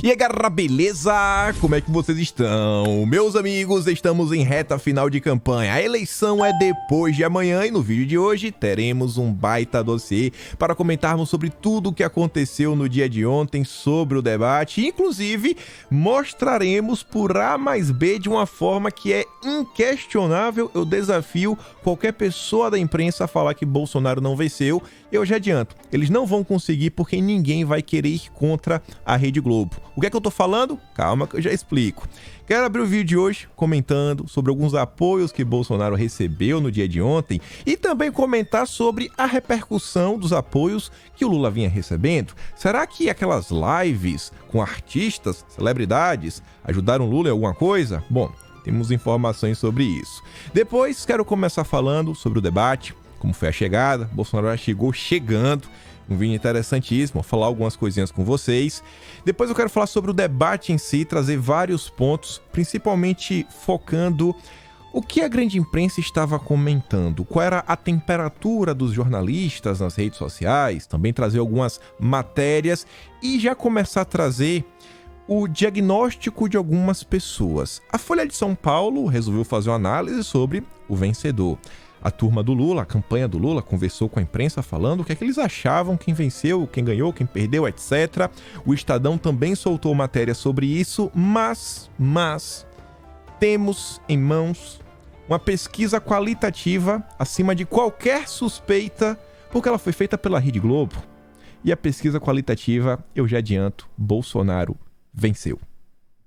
E aí galera, beleza? Como é que vocês estão? Meus amigos, estamos em reta final de campanha. A eleição é depois de amanhã e no vídeo de hoje teremos um baita dossiê para comentarmos sobre tudo o que aconteceu no dia de ontem sobre o debate. Inclusive, mostraremos por A mais B de uma forma que é inquestionável. Eu desafio qualquer pessoa da imprensa a falar que Bolsonaro não venceu. Eu já adianto, eles não vão conseguir porque ninguém vai querer ir contra a Rede Globo. O que é que eu tô falando? Calma que eu já explico. Quero abrir o vídeo de hoje comentando sobre alguns apoios que Bolsonaro recebeu no dia de ontem e também comentar sobre a repercussão dos apoios que o Lula vinha recebendo. Será que aquelas lives com artistas, celebridades, ajudaram o Lula em alguma coisa? Bom, temos informações sobre isso. Depois quero começar falando sobre o debate, como foi a chegada. Bolsonaro já chegou chegando. Um vídeo interessantíssimo, vou falar algumas coisinhas com vocês. Depois eu quero falar sobre o debate em si, trazer vários pontos, principalmente focando o que a grande imprensa estava comentando, qual era a temperatura dos jornalistas nas redes sociais, também trazer algumas matérias e já começar a trazer o diagnóstico de algumas pessoas. A Folha de São Paulo resolveu fazer uma análise sobre o vencedor. A turma do Lula, a campanha do Lula, conversou com a imprensa falando o que é que eles achavam, quem venceu, quem ganhou, quem perdeu, etc. O Estadão também soltou matéria sobre isso, mas temos em mãos uma pesquisa qualitativa acima de qualquer suspeita, porque ela foi feita pela Rede Globo. E a pesquisa qualitativa, eu já adianto, Bolsonaro venceu.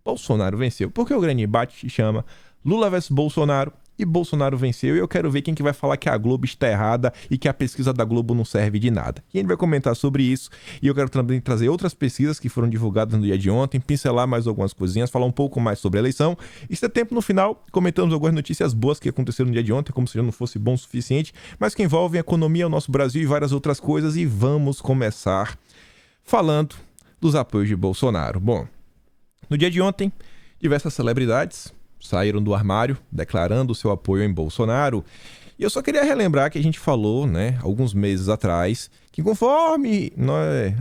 Bolsonaro venceu, porque o grande embate se chama Lula versus Bolsonaro. E Bolsonaro venceu e eu quero ver quem que vai falar que a Globo está errada e que a pesquisa da Globo não serve de nada. E a gente vai comentar sobre isso e eu quero também trazer outras pesquisas que foram divulgadas no dia de ontem, pincelar mais algumas coisinhas, falar um pouco mais sobre a eleição. E se der tempo no final, comentamos algumas notícias boas que aconteceram no dia de ontem, como se já não fosse bom o suficiente, mas que envolvem a economia, o nosso Brasil e várias outras coisas. E vamos começar falando dos apoios de Bolsonaro. Bom, no dia de ontem, diversas celebridades saíram do armário declarando o seu apoio em Bolsonaro. E eu só queria relembrar que a gente falou, alguns meses atrás, que conforme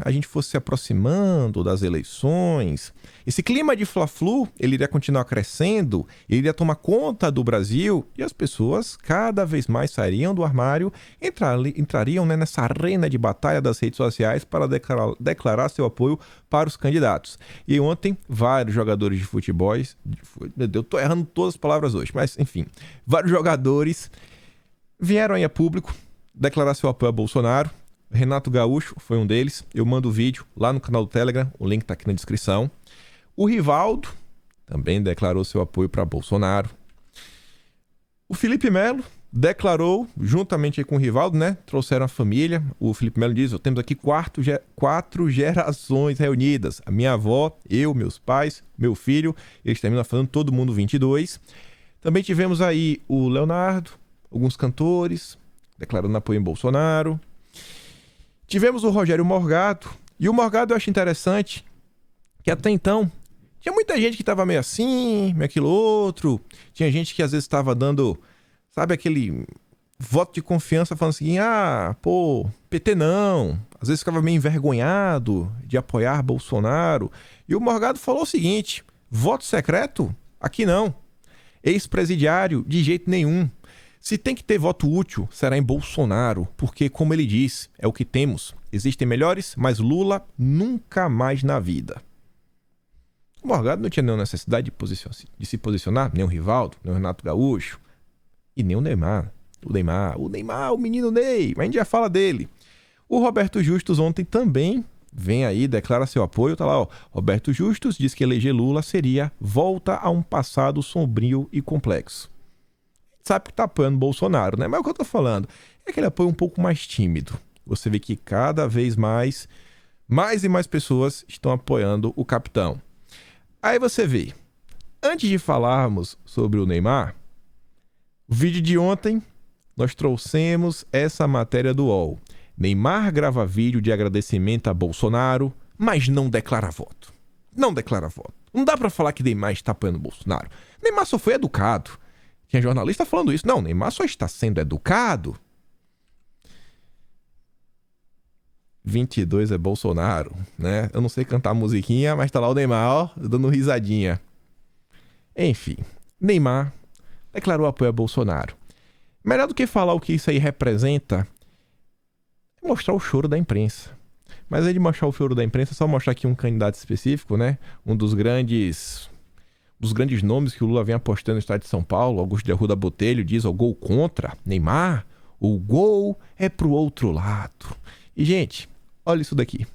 a gente fosse se aproximando das eleições, esse clima de Fla-Flu, ele iria continuar crescendo, ele iria tomar conta do Brasil e as pessoas cada vez mais sairiam do armário, entrariam nessa arena de batalha das redes sociais para declarar seu apoio para os candidatos. E ontem, vários jogadores de futebol, meu Deus, eu tô errando todas as palavras hoje, mas enfim, vários jogadores vieram aí a público declarar seu apoio a Bolsonaro. Renato Gaúcho foi um deles. Eu mando o vídeo lá no canal do Telegram, o link tá aqui na descrição. O Rivaldo também declarou seu apoio para Bolsonaro. O Felipe Melo declarou, juntamente com o Rivaldo, trouxeram a família. O Felipe Melo diz, temos aqui quatro gerações reunidas. A minha avó, eu, meus pais, meu filho. Eles terminam falando todo mundo 22. Também tivemos aí o Leonardo, alguns cantores declarando apoio em Bolsonaro. Tivemos o Rogério Morgado. E o Morgado eu acho interessante que até então tinha muita gente que estava meio assim, meio aquilo outro. Tinha gente que às vezes estava dando, sabe, aquele voto de confiança falando assim, PT não. Às vezes ficava meio envergonhado de apoiar Bolsonaro. E o Morgado falou o seguinte, voto secreto? Aqui não. Ex-presidiário? De jeito nenhum. Se tem que ter voto útil, será em Bolsonaro, porque, como ele diz, é o que temos. Existem melhores, mas Lula nunca mais na vida. O Morgado não tinha nenhuma necessidade de se posicionar, nem o Rivaldo, nem o Renato Gaúcho, e nem o Neymar. O Neymar, o menino Ney, mas a gente já fala dele. O Roberto Justus ontem também vem aí, declara seu apoio, tá lá, Roberto Justus diz que eleger Lula seria volta a um passado sombrio e complexo. Sabe que tá apoiando Bolsonaro, Mas o que eu tô falando é aquele apoio um pouco mais tímido. Você vê que cada vez mais e mais pessoas estão apoiando o capitão. Aí você vê, antes de falarmos sobre o Neymar, o vídeo de ontem, nós trouxemos essa matéria do UOL. Neymar grava vídeo de agradecimento a Bolsonaro, mas não declara voto. Não declara voto. Não dá pra falar que Neymar está apoiando Bolsonaro. Neymar só foi educado. Tinha jornalista falando isso. Não, Neymar só está sendo educado. 22 é Bolsonaro, né? Eu não sei cantar musiquinha, mas tá lá o Neymar, ó, dando risadinha. Enfim, Neymar declarou apoio a Bolsonaro. Melhor do que falar o que isso aí representa, é mostrar o choro da imprensa. Mas aí de mostrar o choro da imprensa, é só mostrar aqui um candidato específico, né? Um dos grandes nomes que o Lula vem apostando no estado de São Paulo, Augusto de Arruda Botelho, diz o gol contra Neymar, o gol é pro outro lado. E, gente, olha isso daqui.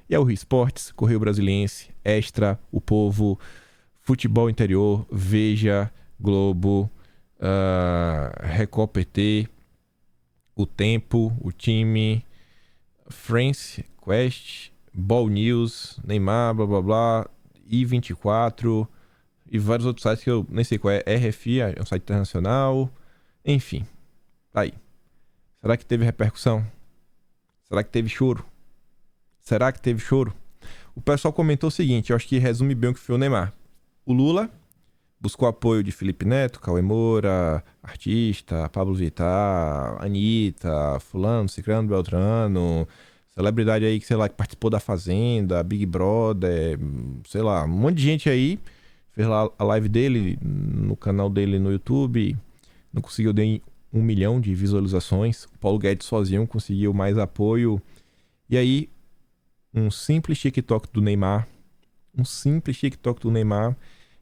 E é o Rio Esportes, Correio Brasiliense, Extra, O Povo, Futebol Interior, Veja, Globo, Record PT, O Tempo, O Time, France, Quest, Ball News, Neymar, blá blá blá, I24 e vários outros sites que eu nem sei qual é, RFI, é um site internacional, enfim, tá aí. Será que teve repercussão? Será que teve choro? Será que teve choro? O pessoal comentou o seguinte, eu acho que resume bem o que foi o Neymar. O Lula buscou apoio de Felipe Neto, Cauê Moura, artista, Pablo Vittar, Anitta, fulano, ciclano, beltrano, celebridade aí que, sei lá, que participou da Fazenda, Big Brother, sei lá, um monte de gente aí fez lá a live dele, no canal dele no YouTube, não conseguiu nem 1 milhão de visualizações. O Paulo Guedes sozinho conseguiu mais apoio. E aí, um simples TikTok do Neymar,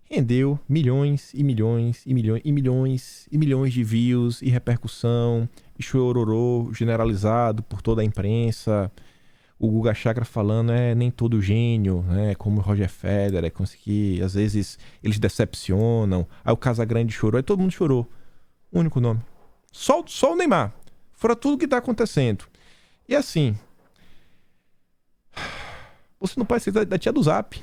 rendeu milhões e milhões e milhões e milhões e milhões de views e repercussão, e chororô generalizado por toda a imprensa. O Guga Chakra falando, nem todo gênio, né? Como o Roger Federer, conseguir, às vezes eles decepcionam. Aí o Casagrande chorou, aí todo mundo chorou. Único nome. Só o Neymar. Fora tudo que tá acontecendo. E assim, você não pode ser da tia do Zap,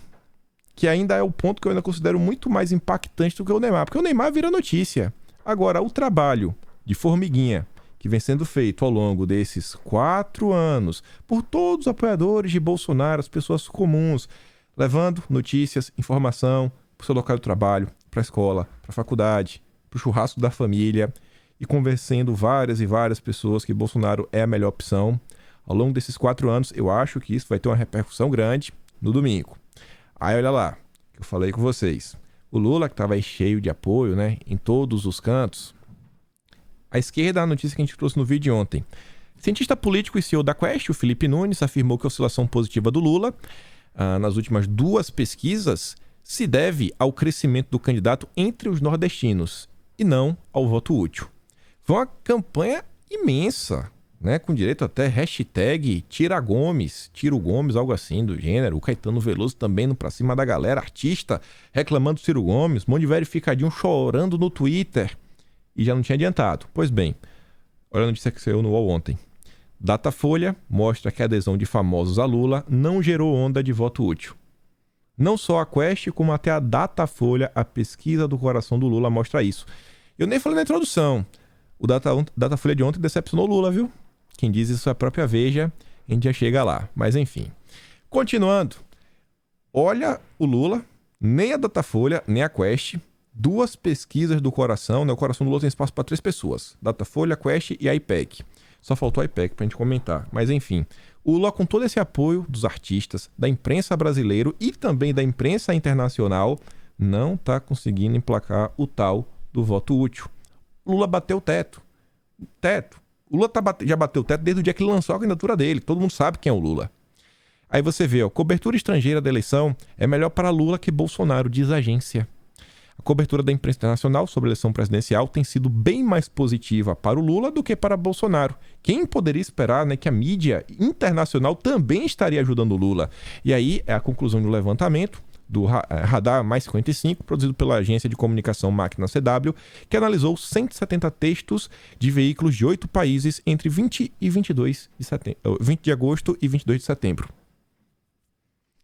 que ainda é o ponto que eu ainda considero muito mais impactante do que o Neymar, porque o Neymar vira notícia. Agora, o trabalho de formiguinha que vem sendo feito ao longo desses 4 anos por todos os apoiadores de Bolsonaro, as pessoas comuns, levando notícias, informação para o seu local de trabalho, para a escola, para a faculdade, para o churrasco da família, e convencendo várias e várias pessoas que Bolsonaro é a melhor opção. Ao longo desses 4 anos, eu acho que isso vai ter uma repercussão grande no domingo. Aí olha lá, que eu falei com vocês. O Lula, que estava aí cheio de apoio, né, em todos os cantos. A esquerda, a notícia que a gente trouxe no vídeo de ontem. Cientista político e CEO da Quest, o Felipe Nunes, afirmou que a oscilação positiva do Lula, nas últimas 2 pesquisas, se deve ao crescimento do candidato entre os nordestinos e não ao voto útil. Foi uma campanha imensa, né, com direito até hashtag Tira Gomes, Tiro Gomes, algo assim do gênero. O Caetano Veloso também no pra cima da galera, artista reclamando do Ciro Gomes, um monte de verificadinho chorando no Twitter e já não tinha adiantado. Pois bem, olha a notícia que saiu no UOL ontem. Datafolha mostra que a adesão de famosos a Lula não gerou onda de voto útil. Não só a Quest, como até a Datafolha, a pesquisa do coração do Lula, mostra isso. Eu nem falei na introdução. O Datafolha de ontem decepcionou Lula, viu? Quem diz isso é a própria Veja, a gente já chega lá. Mas enfim. Continuando. Olha o Lula, nem a Datafolha, nem a Quest, 2 pesquisas do coração, né? O coração do Lula tem espaço para 3 pessoas. Datafolha, Quest e a IPEC. Só faltou a IPEC pra gente comentar. Mas enfim, o Lula, com todo esse apoio dos artistas, da imprensa brasileira e também da imprensa internacional, não está conseguindo emplacar o tal do voto útil. Lula bateu o teto. O Lula já bateu o teto desde o dia que ele lançou a candidatura dele. Todo mundo sabe quem é o Lula. Aí você vê, cobertura estrangeira da eleição é melhor para Lula que Bolsonaro, diz a agência. A cobertura da imprensa internacional sobre a eleição presidencial tem sido bem mais positiva para o Lula do que para Bolsonaro. Quem poderia esperar, né, que a mídia internacional também estaria ajudando o Lula? E aí é a conclusão do levantamento do Radar Mais 55, produzido pela agência de comunicação Máquina CW, que analisou 170 textos de veículos de 8 países entre 20 de agosto e 22 de setembro.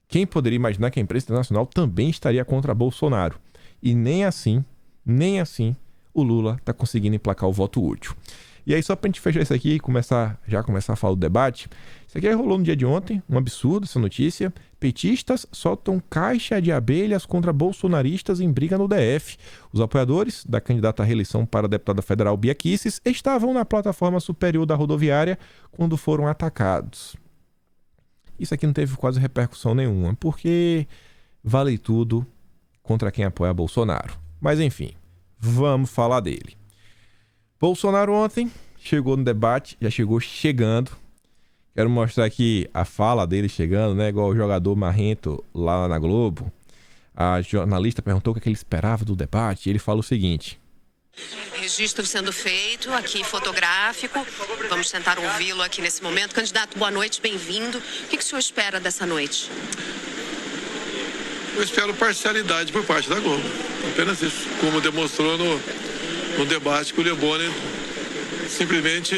Quem poderia imaginar que a imprensa internacional também estaria contra Bolsonaro? E nem assim, o Lula está conseguindo emplacar o voto útil. E aí, só para a gente fechar isso aqui e começar a falar do debate, isso aqui rolou no dia de ontem, um absurdo essa notícia. Petistas soltam caixa de abelhas contra bolsonaristas em briga no DF. Os apoiadores da candidata à reeleição para a deputada federal Bia Kicis estavam na plataforma superior da rodoviária quando foram atacados. isso aqui não teve quase repercussão nenhuma, porque vale tudo contra quem apoia Bolsonaro. Mas enfim, vamos falar dele. Bolsonaro ontem chegou no debate, já chegou chegando. Quero mostrar aqui a fala dele chegando, né? Igual o jogador marrento lá na Globo. A jornalista perguntou o que ele esperava do debate e ele fala o seguinte: registro sendo feito aqui, fotográfico. Vamos tentar ouvi-lo aqui nesse momento. Candidato, boa noite, bem-vindo. O que o senhor espera dessa noite? Eu espero parcialidade por parte da Globo. Apenas isso. Como demonstrou no debate com o Leboni, simplesmente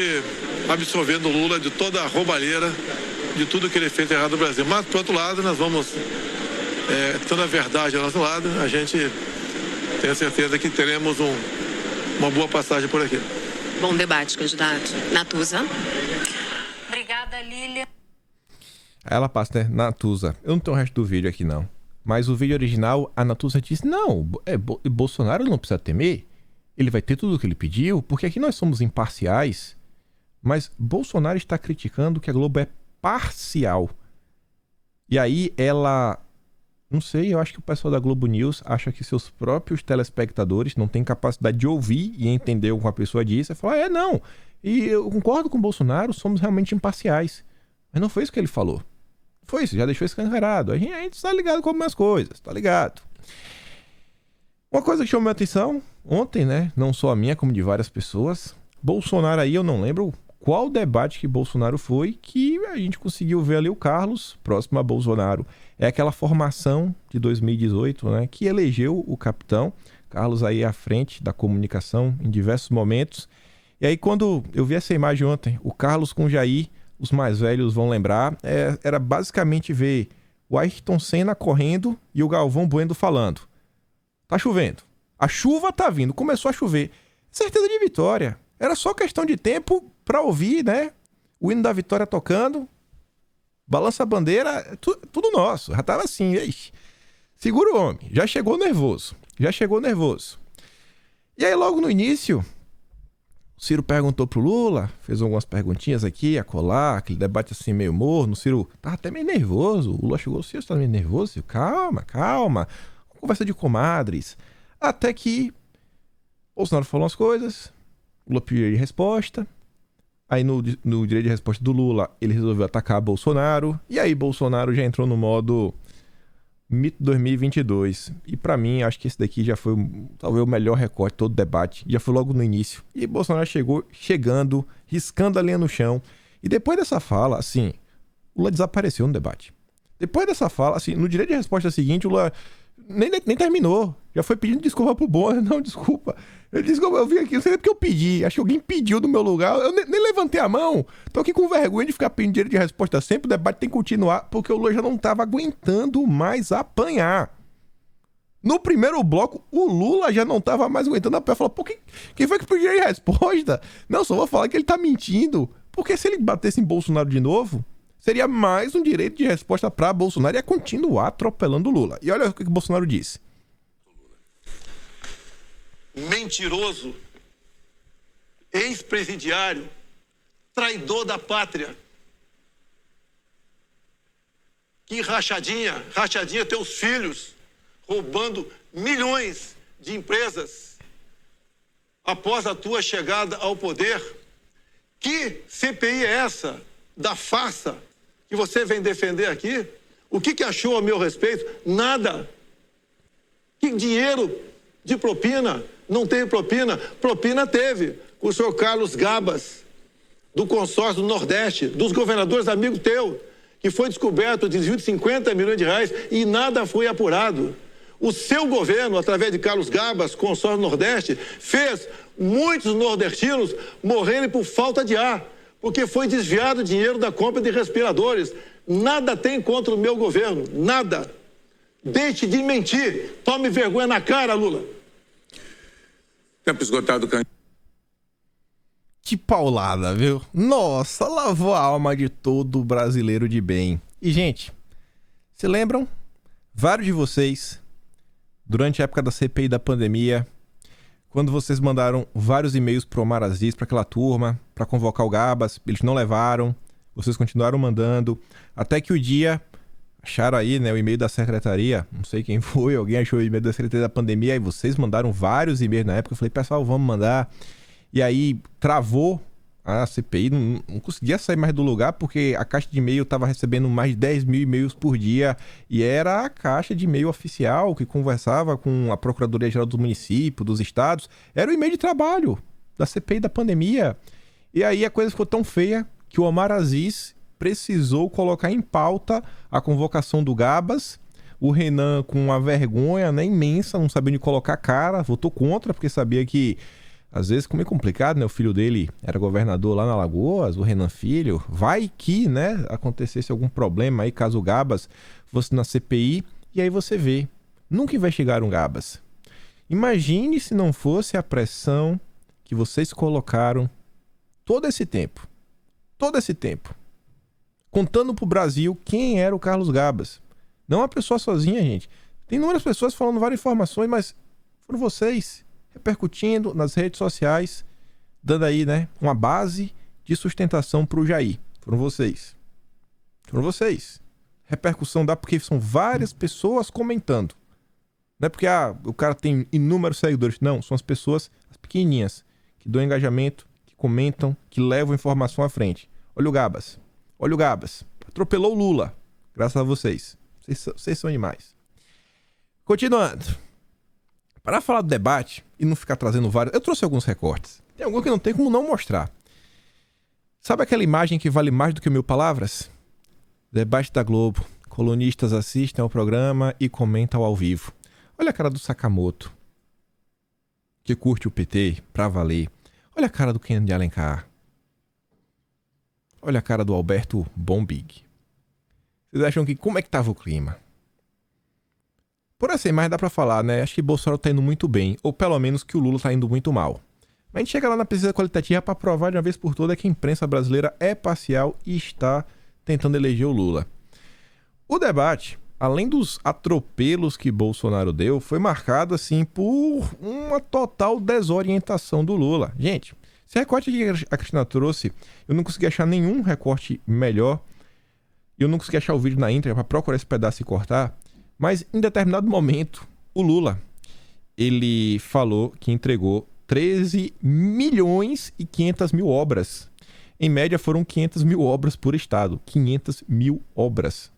absolvendo o Lula de toda a roubalheira, de tudo que ele fez errado no Brasil. Mas, por outro lado, nós vamos, tendo a verdade ao nosso lado, a gente tem certeza que teremos uma boa passagem por aqui. Bom debate, candidato. Natuza. Obrigada, Lília. Aí ela passa, né? Natuza. Eu não tenho o resto do vídeo aqui, não. Mas o vídeo original, a Natuza disse: não, Bolsonaro não precisa temer. Ele vai ter tudo o que ele pediu, porque aqui nós somos imparciais. Mas Bolsonaro está criticando que a Globo é parcial. E aí ela... Não sei, eu acho que o pessoal da Globo News acha que seus próprios telespectadores não têm capacidade de ouvir e entender o que uma pessoa disse. E fala, não. E eu concordo com o Bolsonaro, somos realmente imparciais. Mas não foi isso que ele falou. Foi isso, já deixou escancarado. A gente está ligado com algumas coisas, tá ligado? Uma coisa que chamou minha atenção ontem, né? Não só a minha, como de várias pessoas. Bolsonaro aí, eu não lembro qual debate que Bolsonaro foi que a gente conseguiu ver ali o Carlos próximo a Bolsonaro. É aquela formação de 2018, né? Que elegeu o capitão. Carlos aí à frente da comunicação em diversos momentos. E aí quando eu vi essa imagem ontem, o Carlos com o Jair, os mais velhos vão lembrar, era basicamente ver o Ayrton Senna correndo e o Galvão Bueno falando. Tá chovendo. A chuva tá vindo. Começou a chover. Certeza de vitória. Era só questão de tempo pra ouvir, né? O hino da vitória tocando. Balança a bandeira. Tudo nosso. Já tava assim. Ixi. Segura o homem. Já chegou nervoso. E aí logo no início, o Ciro perguntou pro Lula. Fez algumas perguntinhas aqui, acolá. Aquele debate assim meio morno. O Ciro tava até meio nervoso. O Lula chegou. Ciro, você tá meio nervoso? Ciro, calma. Conversa de comadres. Até que Bolsonaro falou umas coisas, Lula pediu resposta. Aí no direito de resposta do Lula, ele resolveu atacar Bolsonaro. E aí Bolsonaro já entrou no modo mito 2022. E pra mim, acho que esse daqui já foi talvez o melhor recorte de todo o debate. Já foi logo no início. E Bolsonaro chegando, riscando a linha no chão. E depois dessa fala, assim, Lula desapareceu no debate. Depois dessa fala, assim, no direito de resposta seguinte, o Lula nem terminou. Já foi pedindo desculpa pro Bonner. Não, desculpa. Ele disse que eu vim aqui, não sei nem porque eu pedi. Acho que alguém pediu do meu lugar. Eu nem levantei a mão. Tô aqui com vergonha de ficar pedindo direito de resposta sempre. O debate tem que continuar, porque o Lula já não tava aguentando mais apanhar. No primeiro bloco, o Lula já não tava mais aguentando apanhar. Falou, pô, quem foi que pediu direito de resposta? Não, só vou falar que ele tá mentindo. Porque se ele batesse em Bolsonaro de novo, seria mais um direito de resposta para Bolsonaro e ia continuar atropelando o Lula. E olha o que o Bolsonaro disse. Mentiroso, ex-presidiário, traidor da pátria. Que rachadinha teus filhos roubando milhões de empresas após a tua chegada ao poder. Que CPI é essa da farsa que você vem defender aqui? O que achou a meu respeito? Nada. Que dinheiro de propina? Não teve propina? Propina teve. O senhor Carlos Gabas, do consórcio do Nordeste, dos governadores amigos teu, que foi descoberto desvio de 50 milhões de reais e nada foi apurado. O seu governo, através de Carlos Gabas, consórcio do Nordeste, fez muitos nordestinos morrerem por falta de ar, porque foi desviado dinheiro da compra de respiradores. Nada tem contra o meu governo, nada. Deixe de mentir. Tome vergonha na cara, Lula. Tempo esgotado, Que paulada, viu? Nossa, lavou a alma de todo brasileiro de bem. E, gente, se lembram? Vários de vocês, durante a época da CPI da pandemia, quando vocês mandaram vários e-mails pro Omar Aziz, para aquela turma, para convocar o Gabas, eles não levaram. Vocês continuaram mandando, até que o dia... Acharam aí, né, o e-mail da secretaria, não sei quem foi, alguém achou o e-mail da secretaria da pandemia, aí vocês mandaram vários e-mails na época, eu falei, pessoal, vamos mandar. E aí travou a CPI, não conseguia sair mais do lugar, porque a caixa de e-mail estava recebendo mais de 10 mil e-mails por dia, e era a caixa de e-mail oficial que conversava com a Procuradoria-Geral do município, dos estados, era o e-mail de trabalho da CPI da pandemia. E aí a coisa ficou tão feia que o Omar Aziz precisou colocar em pauta a convocação do Gabas. O Renan, com uma vergonha, né, imensa, não sabia onde colocar a cara, votou contra, porque sabia que, às vezes, como é complicado, né? O filho dele era governador lá na Alagoas, o Renan Filho. Vai que, né, acontecesse algum problema aí, caso o Gabas fosse na CPI. E aí você vê, nunca investigaram o Gabas. Imagine se não fosse a pressão que vocês colocaram todo esse tempo. Todo esse tempo. Contando pro Brasil quem era o Carlos Gabas. Não uma pessoa sozinha, gente. Tem inúmeras pessoas falando várias informações, mas foram vocês repercutindo nas redes sociais, dando aí, né, uma base de sustentação pro Jair. Foram vocês. Foram vocês. Repercussão dá porque são várias pessoas comentando. Não é porque o cara tem inúmeros seguidores. Não, são as pessoas, as pequenininhas, que dão engajamento, que comentam, que levam informação à frente. Olha o Gabas. Olha o Gabas. Atropelou o Lula. Graças a vocês. Vocês são demais. Continuando. Para falar do debate e não ficar trazendo vários... Eu trouxe alguns recortes. Tem algum que não tem como não mostrar. Sabe aquela imagem que vale mais do que 1000 palavras? Debate da Globo. Colunistas assistem ao programa e comentam ao vivo. Olha a cara do Sakamoto, que curte o PT pra valer. Olha a cara do Kennedy de Alencar. Olha a cara do Alberto Bombig. Vocês acham que... Como é que tava o clima? Por essa imagem dá pra falar, né? Acho que Bolsonaro tá indo muito bem. Ou pelo menos que o Lula tá indo muito mal. Mas a gente chega lá na pesquisa qualitativa pra provar de uma vez por todas que a imprensa brasileira é parcial e está tentando eleger o Lula. O debate, além dos atropelos que Bolsonaro deu, foi marcado, assim, por uma total desorientação do Lula. Gente... Esse recorte que a Cristina trouxe, eu não consegui achar nenhum recorte melhor. Eu não consegui achar o vídeo na íntegra para procurar esse pedaço e cortar. Mas em determinado momento, o Lula, ele falou que entregou 13 milhões e 500 mil obras. Em média foram 500 mil obras por estado. 500 mil obras.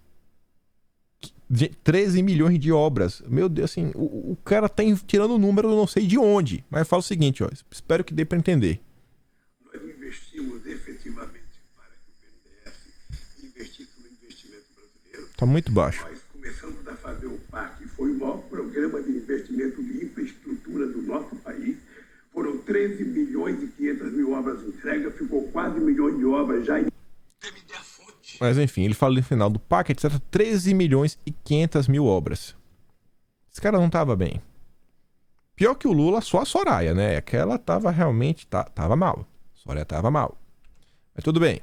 13 milhões de obras. Meu Deus, assim, o cara tá tirando o número, eu não sei de onde. Mas eu falo o seguinte, ó, espero que dê para entender. Investimos efetivamente para que o BNDES investisse no investimento brasileiro. Está muito baixo. Nós começamos a fazer o PAC, foi o maior programa de investimento de infraestrutura do nosso país. Foram 13 milhões e 500 mil obras entregues, ficou quase 1 milhão de obras já. Mas enfim, ele fala no final do PAC, etc. 13 milhões e 500 mil obras. Esse cara não tava bem. Pior que o Lula, só a Soraya, né? Aquela tava realmente... Tava mal. Soraya tava mal. Mas tudo bem.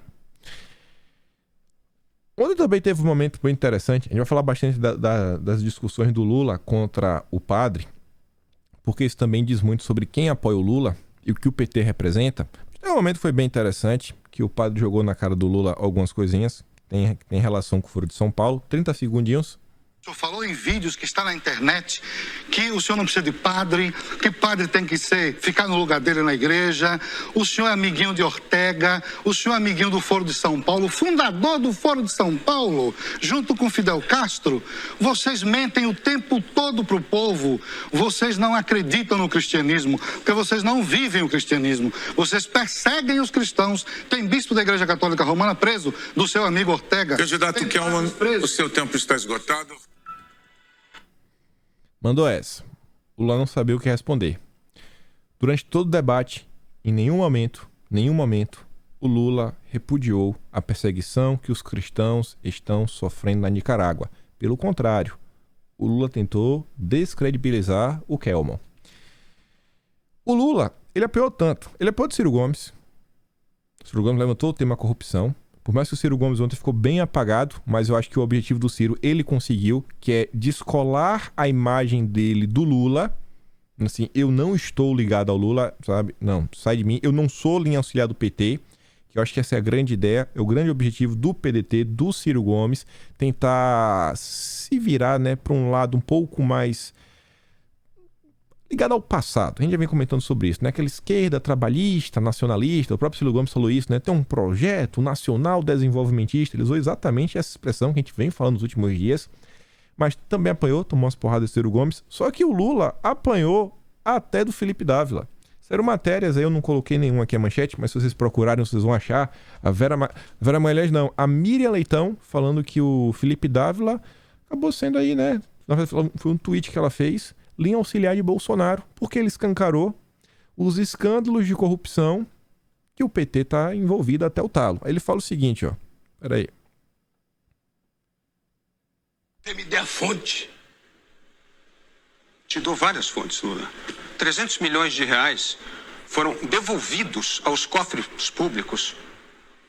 Ontem também teve um momento bem interessante. A gente vai falar bastante das discussões do Lula contra o padre, porque isso também diz muito sobre quem apoia o Lula e o que o PT representa. Um momento foi bem interessante, que o padre jogou na cara do Lula algumas coisinhas. Tem relação com o Foro de São Paulo. 30 segundinhos. O senhor falou em vídeos que está na internet que o senhor não precisa de padre, que padre tem que ficar no lugar dele na igreja. O senhor é amiguinho de Ortega, o senhor é amiguinho do Foro de São Paulo, fundador do Foro de São Paulo, junto com Fidel Castro. Vocês mentem o tempo todo para o povo. Vocês não acreditam no cristianismo, porque vocês não vivem o cristianismo. Vocês perseguem os cristãos. Tem bispo da Igreja Católica Romana preso, do seu amigo Ortega. Candidato Kelman, o seu tempo está esgotado. Mandou essa. O Lula não sabia o que responder. Durante todo o debate, em nenhum momento, o Lula repudiou a perseguição que os cristãos estão sofrendo na Nicarágua. Pelo contrário, o Lula tentou descredibilizar o Kelman. O Lula, ele apoiou tanto. Ele apoiou o Ciro Gomes. O Ciro Gomes levantou o tema corrupção. Por mais que o Ciro Gomes ontem ficou bem apagado, mas eu acho que o objetivo do Ciro ele conseguiu, que é descolar a imagem dele do Lula. Assim, eu não estou ligado ao Lula, sabe? Não, sai de mim. Eu não sou linha auxiliar do PT. que eu acho que essa é a grande ideia, é o grande objetivo do PDT, do Ciro Gomes, tentar se virar, né, para um lado um pouco mais ligado ao passado. A gente já vem comentando sobre isso, né? Aquela esquerda trabalhista, nacionalista, o próprio Ciro Gomes falou isso, né? Tem um projeto nacional desenvolvimentista, ele usou exatamente essa expressão que a gente vem falando nos últimos dias, mas também apanhou, tomou umas porradas do Ciro Gomes, só que o Lula apanhou até do Felipe Dávila. Saíram matérias, aí eu não coloquei nenhuma aqui a manchete, mas se vocês procurarem, vocês vão achar. A Magalhães não, a Miriam Leitão falando que o Felipe Dávila acabou sendo aí, né? Na verdade, foi um tweet que ela fez, linha auxiliar de Bolsonaro, porque ele escancarou os escândalos de corrupção que o PT tá envolvido até o talo. Aí ele fala o seguinte, ó. Peraí. Você me dê a fonte. Te dou várias fontes, Lula. 300 milhões de reais foram devolvidos aos cofres públicos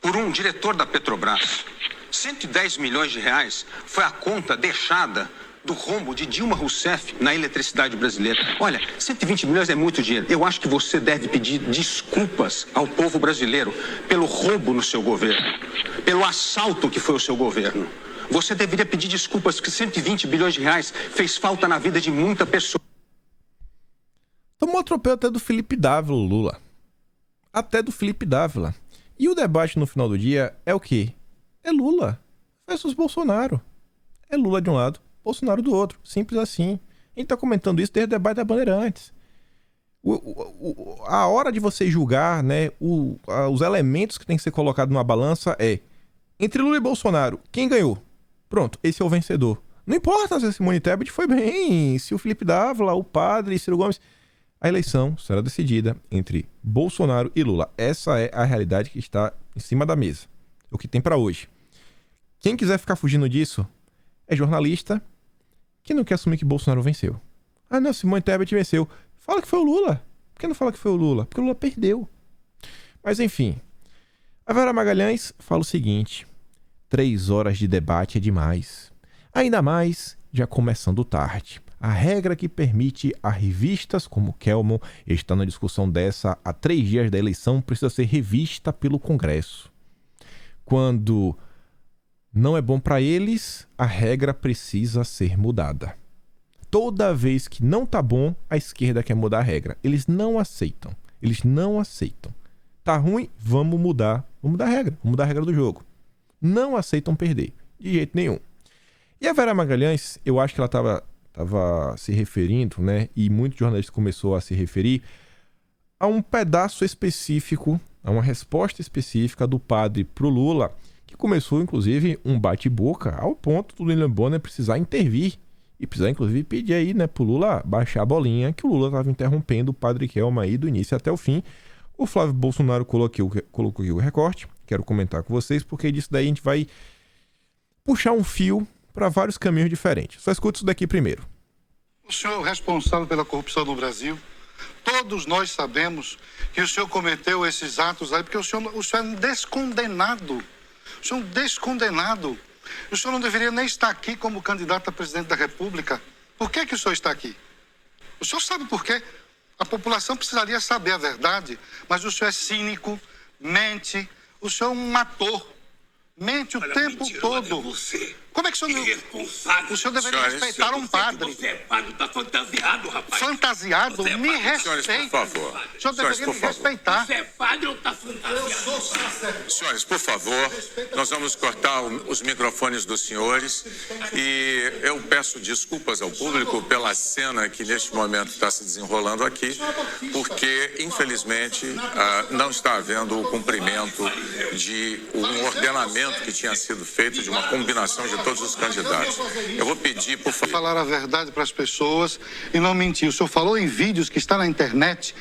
por um diretor da Petrobras. 110 milhões de reais foi a conta deixada do rombo de Dilma Rousseff na eletricidade brasileira. Olha, 120 milhões é muito dinheiro. Eu acho que você deve pedir desculpas ao povo brasileiro pelo rombo no seu governo, pelo assalto que foi o seu governo. Você deveria pedir desculpas porque 120 bilhões de reais fez falta na vida de muita pessoa. Tomou atropelo até do Felipe Dávila, Lula. Até do Felipe Dávila. E o debate no final do dia é o quê? É Lula versus Bolsonaro. É Lula de um lado, Bolsonaro do outro. Simples assim. A gente tá comentando isso desde o debate da Bandeirantes. A hora de você julgar, né, os elementos que tem que ser colocados numa balança é entre Lula e Bolsonaro, quem ganhou? Pronto, esse é o vencedor. Não importa se a Simone Tebet foi bem, se o Felipe Dávila, o padre, Ciro Gomes. A eleição será decidida entre Bolsonaro e Lula. Essa é a realidade que está em cima da mesa. O que tem para hoje. Quem quiser ficar fugindo disso é jornalista que não quer assumir que Bolsonaro venceu. Ah, não, Simone Tebet venceu. Fala que foi o Lula. Por que não fala que foi o Lula? Porque o Lula perdeu. Mas enfim. A Vera Magalhães fala o seguinte: 3 horas de debate é demais. Ainda mais já começando tarde. A regra que permite a revistas como Kelmon estar na discussão dessa há 3 dias da eleição precisa ser revista pelo Congresso. Quando não é bom para eles, a regra precisa ser mudada. Toda vez que não tá bom, a esquerda quer mudar a regra. Eles não aceitam. Eles não aceitam. Tá ruim? Vamos mudar. Vamos mudar a regra. Vamos mudar a regra do jogo. Não aceitam perder. De jeito nenhum. E a Vera Magalhães, eu acho que ela estava se referindo, né? E muitos jornalistas começou a se referir a um pedaço específico, a uma resposta específica do padre pro Lula, que começou, inclusive, um bate-boca ao ponto do William Bonner precisar intervir. E precisar, inclusive, pedir aí, né, pro Lula baixar a bolinha, que o Lula estava interrompendo o padre Kelma aí do início até o fim. O Flávio Bolsonaro colocou aqui o recorte. Quero comentar com vocês, porque disso daí a gente vai puxar um fio para vários caminhos diferentes. Só escuta isso daqui primeiro. O senhor é o responsável pela corrupção no Brasil. Todos nós sabemos que o senhor cometeu esses atos aí, porque o senhor é um descondenado. O senhor é um descondenado. O senhor não deveria nem estar aqui como candidato a presidente da República. Por que o senhor está aqui? O senhor sabe por quê? A população precisaria saber a verdade, mas o senhor é cínico, mente, o senhor é um ator. Mente o tempo todo. Você. Como é que o senhor... Irresponsável. O senhor deveria respeitar um padre. Você é padre, tá fantasiado, rapaz. Fantasiado? Você é Me padre. respeite. Senhores, por favor. O senhor deveria me respeitar. Você é padre ou tá fantasiado? Senhores, por favor, nós vamos cortar os microfones dos senhores e eu peço desculpas ao público pela cena que neste momento está se desenrolando aqui, porque, infelizmente, não está havendo o cumprimento de um ordenamento que tinha sido feito de uma combinação de todos os candidatos. Eu vou pedir, por favor... Falar a verdade para as pessoas e não mentir. O senhor falou em vídeos que está na internet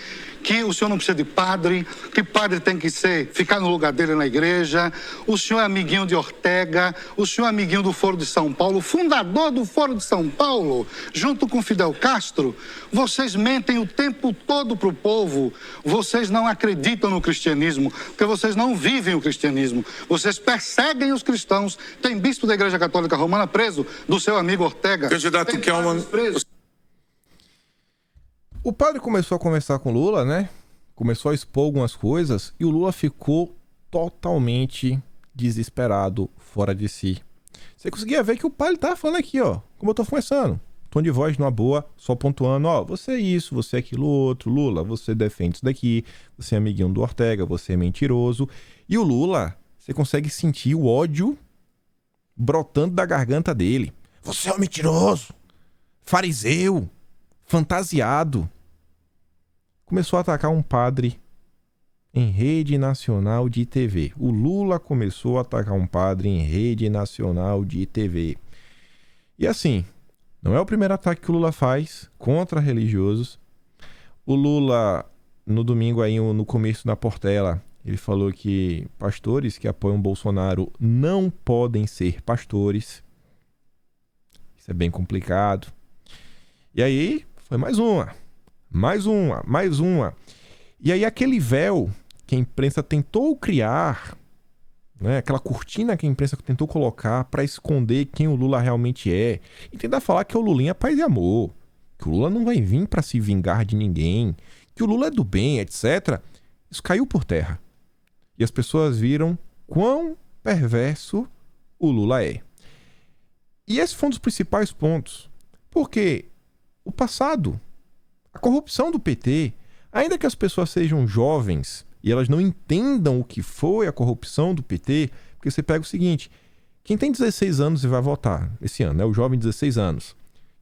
que o senhor não precisa de padre, que padre tem que ficar no lugar dele na igreja. O senhor é amiguinho de Ortega, o senhor é amiguinho do Foro de São Paulo, fundador do Foro de São Paulo, junto com Fidel Castro. Vocês mentem o tempo todo para o povo. Vocês não acreditam no cristianismo, porque vocês não vivem o cristianismo. Vocês perseguem os cristãos. Tem bispo da Igreja Católica Romana preso do seu amigo Ortega. Candidato Kelman... O padre começou a conversar com o Lula, né? Começou a expor algumas coisas e o Lula ficou totalmente desesperado, fora de si. Você conseguia ver que o pai tava falando aqui, ó, como eu tô conversando. Tom de voz numa boa, só pontuando, ó, você é isso, você é aquilo outro, Lula, você defende isso daqui, você é amiguinho do Ortega, você é mentiroso. E o Lula, você consegue sentir o ódio brotando da garganta dele. Você é um mentiroso, fariseu, fantasiado. Começou a atacar um padre em rede nacional de TV. O Lula começou a atacar um padre em rede nacional de TV. E assim, não é o primeiro ataque que o Lula faz contra religiosos. O Lula, no domingo aí, no começo da Portela, ele falou que pastores que apoiam Bolsonaro não podem ser pastores. Isso é bem complicado. E aí, foi mais uma. E aí aquele véu que a imprensa tentou criar, né, aquela cortina que a imprensa tentou colocar para esconder quem o Lula realmente é, e tentar falar que o Lulinha é paz e amor, que o Lula não vai vir para se vingar de ninguém, que o Lula é do bem, etc. Isso caiu por terra. E as pessoas viram quão perverso o Lula é. E esse foi um dos principais pontos. Porque o passado, a corrupção do PT, ainda que as pessoas sejam jovens e elas não entendam o que foi a corrupção do PT, porque você pega o seguinte, quem tem 16 anos e vai votar esse ano, né? O jovem de 16 anos.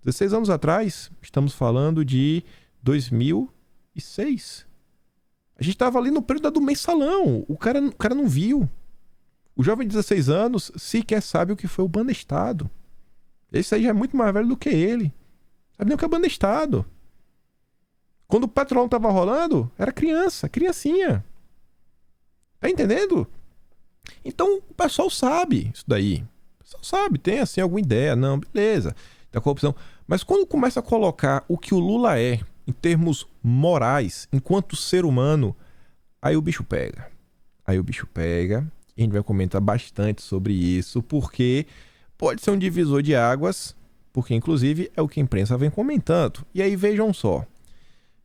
16 anos atrás, estamos falando de 2006. A gente estava ali no período do mensalão. O cara não viu. O jovem de 16 anos sequer sabe o que foi o Bandestado. Esse aí já é muito mais velho do que ele. Sabe nem o que é Bandestado. Quando o Petrolão tava rolando, era criancinha. Tá entendendo? Então o pessoal sabe isso daí. O pessoal sabe, tem assim alguma ideia. Não, beleza, da corrupção. Mas quando começa a colocar o que o Lula é, em termos morais, enquanto ser humano, aí o bicho pega. E a gente vai comentar bastante sobre isso, porque pode ser um divisor de águas, porque inclusive é o que a imprensa vem comentando. E aí vejam só.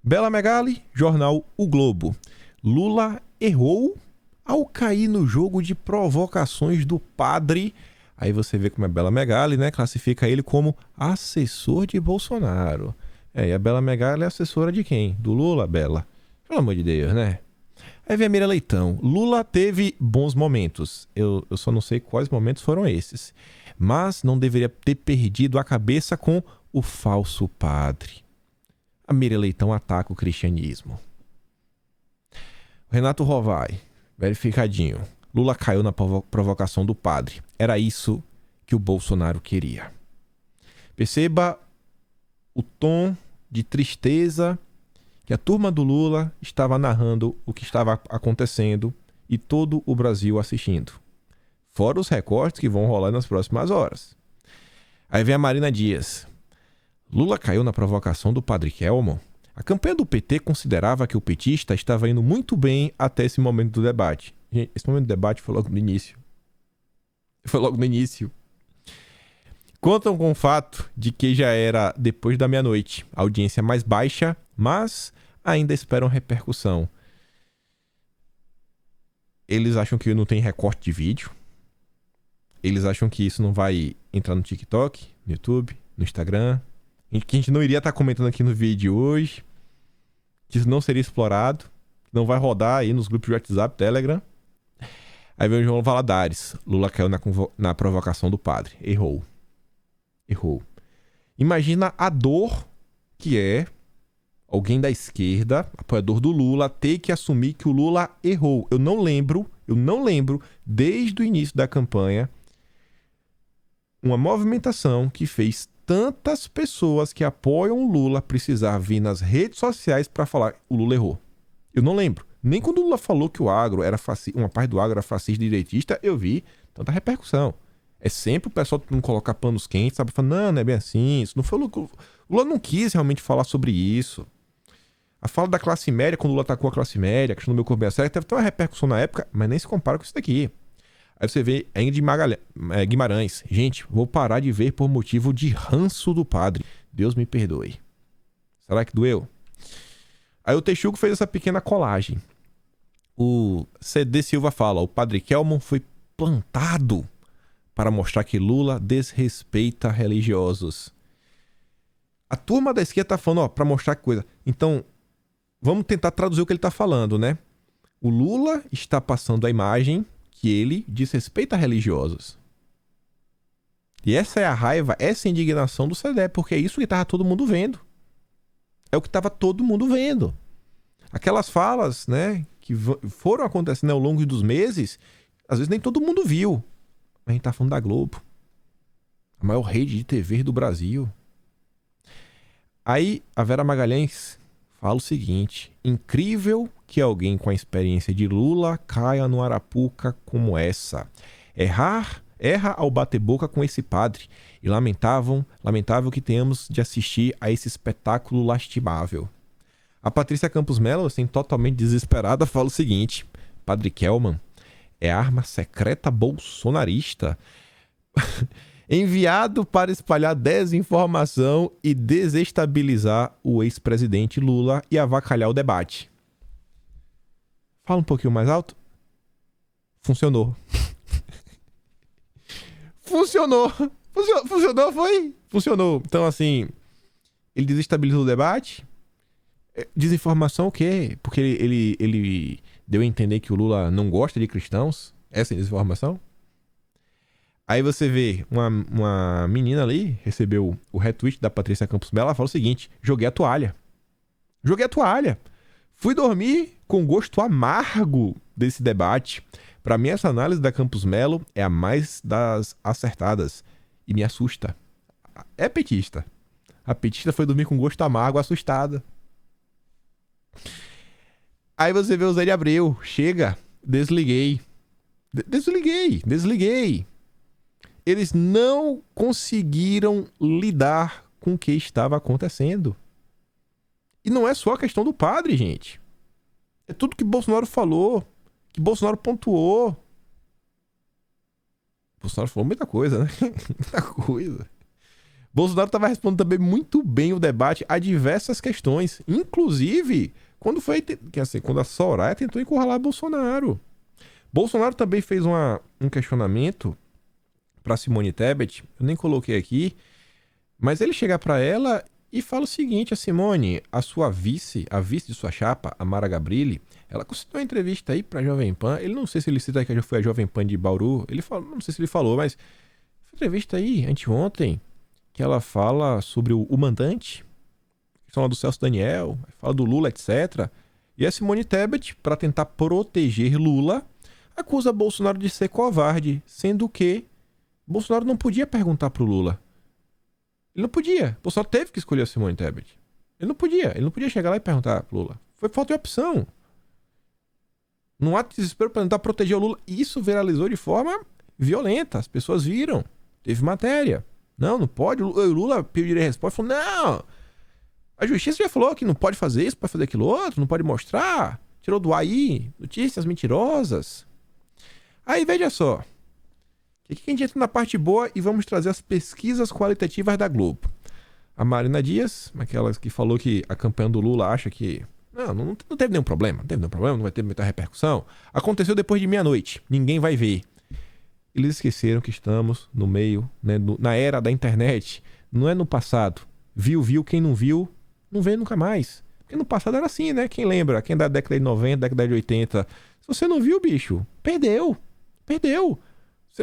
Bela Megali, jornal O Globo. Lula errou ao cair no jogo de provocações do padre. Aí você vê como é Bela Megali, né? Classifica ele como assessor de Bolsonaro. E a Bela Megali é assessora de quem? Do Lula, Bela? Pelo amor de Deus, né? Aí vem a Mira Leitão. Lula teve bons momentos. Eu só não sei quais momentos foram esses. Mas não deveria ter perdido a cabeça com o falso padre. A Mira Leitão ataca o cristianismo. Renato Rovai, verificadinho. Lula caiu na provocação do padre. Era isso que o Bolsonaro queria. Perceba o tom de tristeza que a turma do Lula estava narrando o que estava acontecendo e todo o Brasil assistindo. Fora os recortes que vão rolar nas próximas horas. Aí vem a Marina Dias. Lula caiu na provocação do padre Kelmon. A campanha do PT considerava que o petista estava indo muito bem até esse momento do debate. Gente, esse momento do debate foi logo no início. Contam com o fato de que já era depois da meia-noite. A audiência mais baixa, mas ainda esperam repercussão. Eles acham que não tem recorte de vídeo. Eles acham que isso não vai entrar no TikTok, no YouTube, no Instagram. Que a gente não iria estar comentando aqui no vídeo hoje. Que isso não seria explorado. Não vai rodar aí nos grupos de WhatsApp, Telegram. Aí vem o João Valadares. Lula caiu na provocação do padre. Errou. Imagina a dor que é alguém da esquerda, apoiador do Lula, ter que assumir que o Lula errou. Eu não lembro, desde o início da campanha, uma movimentação que fez tantas pessoas que apoiam o Lula precisar vir nas redes sociais para falar que o Lula errou. Eu não lembro. Nem quando o Lula falou que o agro era fascista, uma parte do agro era fascista e direitista, eu vi tanta repercussão. É sempre o pessoal tentando colocar panos quentes, sabe? Falando, não é bem assim. Isso não foi o Lula não quis realmente falar sobre isso. A fala da classe média, quando o Lula atacou a classe média, a questão do meu corpo bem sério, teve até uma repercussão na época, mas nem se compara com isso daqui. Aí você vê a Ingrid Guimarães. Gente, vou parar de ver por motivo de ranço do padre. Deus me perdoe. Será que doeu? Aí o Texugo fez essa pequena colagem. O CD Silva fala, o padre Kelmon foi plantado para mostrar que Lula desrespeita religiosos. A turma da esquerda tá falando, para mostrar que coisa. Então, vamos tentar traduzir o que ele tá falando, né? O Lula está passando a imagem que ele desrespeita religiosos. E essa é a raiva, essa é a indignação do CD, porque é isso que tava todo mundo vendo. É o que tava todo mundo vendo. Aquelas falas, né, que foram acontecendo ao longo dos meses, às vezes nem todo mundo viu. A gente tá falando da Globo. A maior rede de TV do Brasil. Aí a Vera Magalhães fala o seguinte: incrível que alguém com a experiência de Lula caia no arapuca como essa. Erra ao bater boca com esse padre. E lamentável que tenhamos de assistir a esse espetáculo lastimável. A Patrícia Campos Mello, assim, totalmente desesperada, fala o seguinte: Padre Kelman é arma secreta bolsonarista enviado para espalhar desinformação e desestabilizar o ex-presidente Lula e avacalhar o debate. Fala um pouquinho mais alto. Funcionou. Funcionou, foi? Funcionou. Então, assim, ele desestabilizou o debate. Desinformação o quê? Porque ele deu a entender que o Lula não gosta de cristãos? Essa é a desinformação? Aí você vê uma menina ali, recebeu o retweet da Patrícia Campos Mello, ela fala o seguinte: joguei a toalha. Fui dormir com gosto amargo desse debate. Pra mim, essa análise da Campos Mello é a mais das acertadas. E me assusta. É petista. A petista foi dormir com gosto amargo, assustada. Aí você vê o Zé de Abreu. Chega, desliguei. Eles não conseguiram lidar com o que estava acontecendo. E não é só a questão do padre, gente. É tudo que Bolsonaro falou, que Bolsonaro pontuou. Bolsonaro falou muita coisa, né? Muita coisa. Bolsonaro estava respondendo também muito bem o debate a diversas questões. Inclusive, quando a Soraya tentou encurralar Bolsonaro. Bolsonaro também fez um questionamento para Simone Tebet. Eu nem coloquei aqui. Mas ele chega para ela e fala o seguinte: a Simone, a vice de sua chapa, a Mara Gabrilli, ela concedeu uma entrevista aí pra Jovem Pan. Ele não sei se ele cita que foi a Jovem Pan de Bauru. Ele falou, não sei se ele falou, mas foi uma entrevista aí, anteontem, que ela fala sobre o mandante, fala do Celso Daniel, fala do Lula, etc. E a Simone Tebet, para tentar proteger Lula, acusa Bolsonaro de ser covarde, sendo que Bolsonaro não podia perguntar pro Lula. Ele não podia. Bolsonaro teve que escolher a Simone Tebet. Ele não podia chegar lá e perguntar pro Lula. Foi falta de opção. Num ato de desespero para tentar proteger o Lula. Isso viralizou de forma violenta. As pessoas viram. Teve matéria. Não pode. O Lula pediu resposta e falou: não. A justiça já falou que não pode fazer isso, pode fazer aquilo outro, não pode mostrar. Tirou do ar aí. Notícias mentirosas. Aí, veja só. Aqui a gente entra na parte boa e vamos trazer as pesquisas qualitativas da Globo. A Marina Dias, aquela que falou que a campanha do Lula acha que não teve nenhum problema, não vai ter muita repercussão. Aconteceu depois de meia-noite, ninguém vai ver. Eles esqueceram que estamos no meio, né, na era da internet, não é no passado. Viu, quem não viu, não vê nunca mais. Porque no passado era assim, né? Quem lembra? Quem é da década de 90, década de 80. Se você não viu, bicho, perdeu.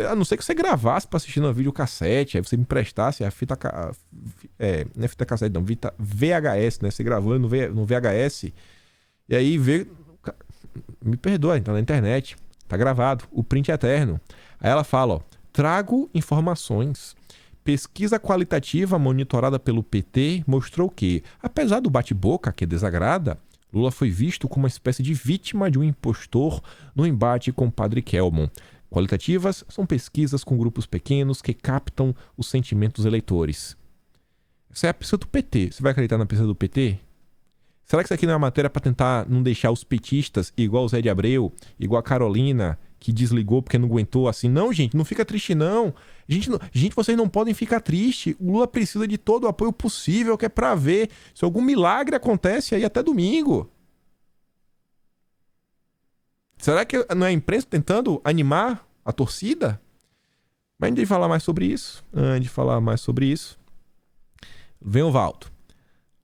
A não ser que você gravasse pra assistir no videocassete, aí você me emprestasse a fita... não é fita cassete, não, fita VHS, né? Você gravou no VHS, e aí me perdoa, então na internet, tá gravado, o print é eterno. Aí ela fala, trago informações. Pesquisa qualitativa monitorada pelo PT mostrou que, apesar do bate-boca que desagrada, Lula foi visto como uma espécie de vítima de um impostor no embate com o padre Kelmon. Qualitativas são pesquisas com grupos pequenos que captam os sentimentos dos eleitores. Essa é a pesquisa do PT. Você vai acreditar na pesquisa do PT? Será que isso aqui não é uma matéria para tentar não deixar os petistas igual o Zé de Abreu, igual a Carolina, que desligou porque não aguentou assim? Não, gente, não fica triste não. Gente, vocês não podem ficar tristes. O Lula precisa de todo o apoio possível, que é para ver se algum milagre acontece aí até domingo. Será que não é a imprensa tentando animar a torcida? Mas antes de falar mais sobre isso, vem o Valdo.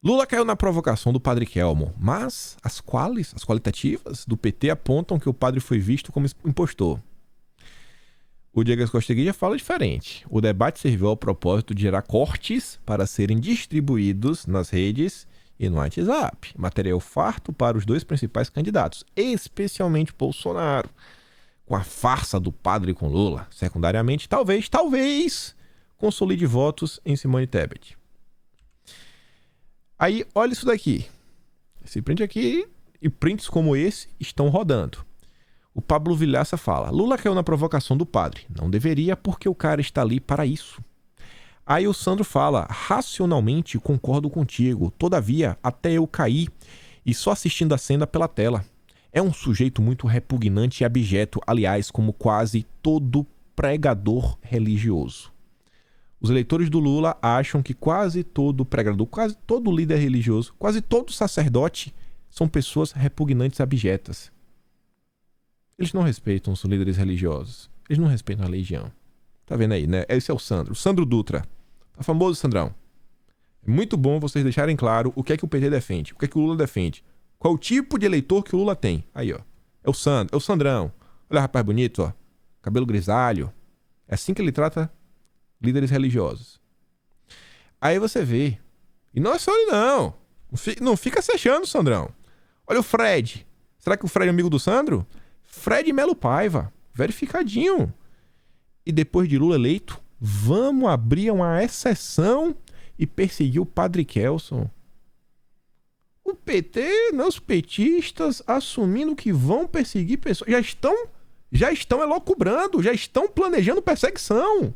Lula caiu na provocação do padre Kelmo, mas as qualitativas do PT apontam que o padre foi visto como impostor. O Diego Costa Guia fala diferente. O debate serviu ao propósito de gerar cortes para serem distribuídos nas redes e no WhatsApp. Material farto para os dois principais candidatos, especialmente Bolsonaro, com a farsa do padre com Lula. Secundariamente, talvez, consolide votos em Simone Tebet. Aí, olha isso daqui. Esse print aqui e prints como esse estão rodando. O Pablo Vilhaça fala: Lula caiu na provocação do padre. Não deveria, porque o cara está ali para isso. Aí o Sandro fala: racionalmente concordo contigo. Todavia, até eu caí e só assistindo a cena pela tela. É um sujeito muito repugnante e abjeto, aliás, como quase todo pregador religioso. Os eleitores do Lula acham que quase todo pregador, quase todo líder religioso, quase todo sacerdote são pessoas repugnantes e abjetas. Eles não respeitam os líderes religiosos. Eles não respeitam a religião. Tá vendo aí, né? Esse é o Sandro. Sandro Dutra. Tá famoso, Sandrão. É muito bom vocês deixarem claro o que é que o PT defende, o que é que o Lula defende. Qual o tipo de eleitor que o Lula tem. Aí, ó. É o Sandro. É o Sandrão. Olha, rapaz bonito, ó. Cabelo grisalho. É assim que ele trata líderes religiosos. Aí você vê. E não é só ele, não. Não fica se achando, Sandrão. Olha o Fred. Será que o Fred é amigo do Sandro? Fred Melo Paiva. Verificadinho. E depois de Lula eleito, vamos abrir uma exceção e perseguir o Padre Kelson. O PT, os petistas, assumindo que vão perseguir pessoas. Já estão elocubrando, já estão planejando perseguição.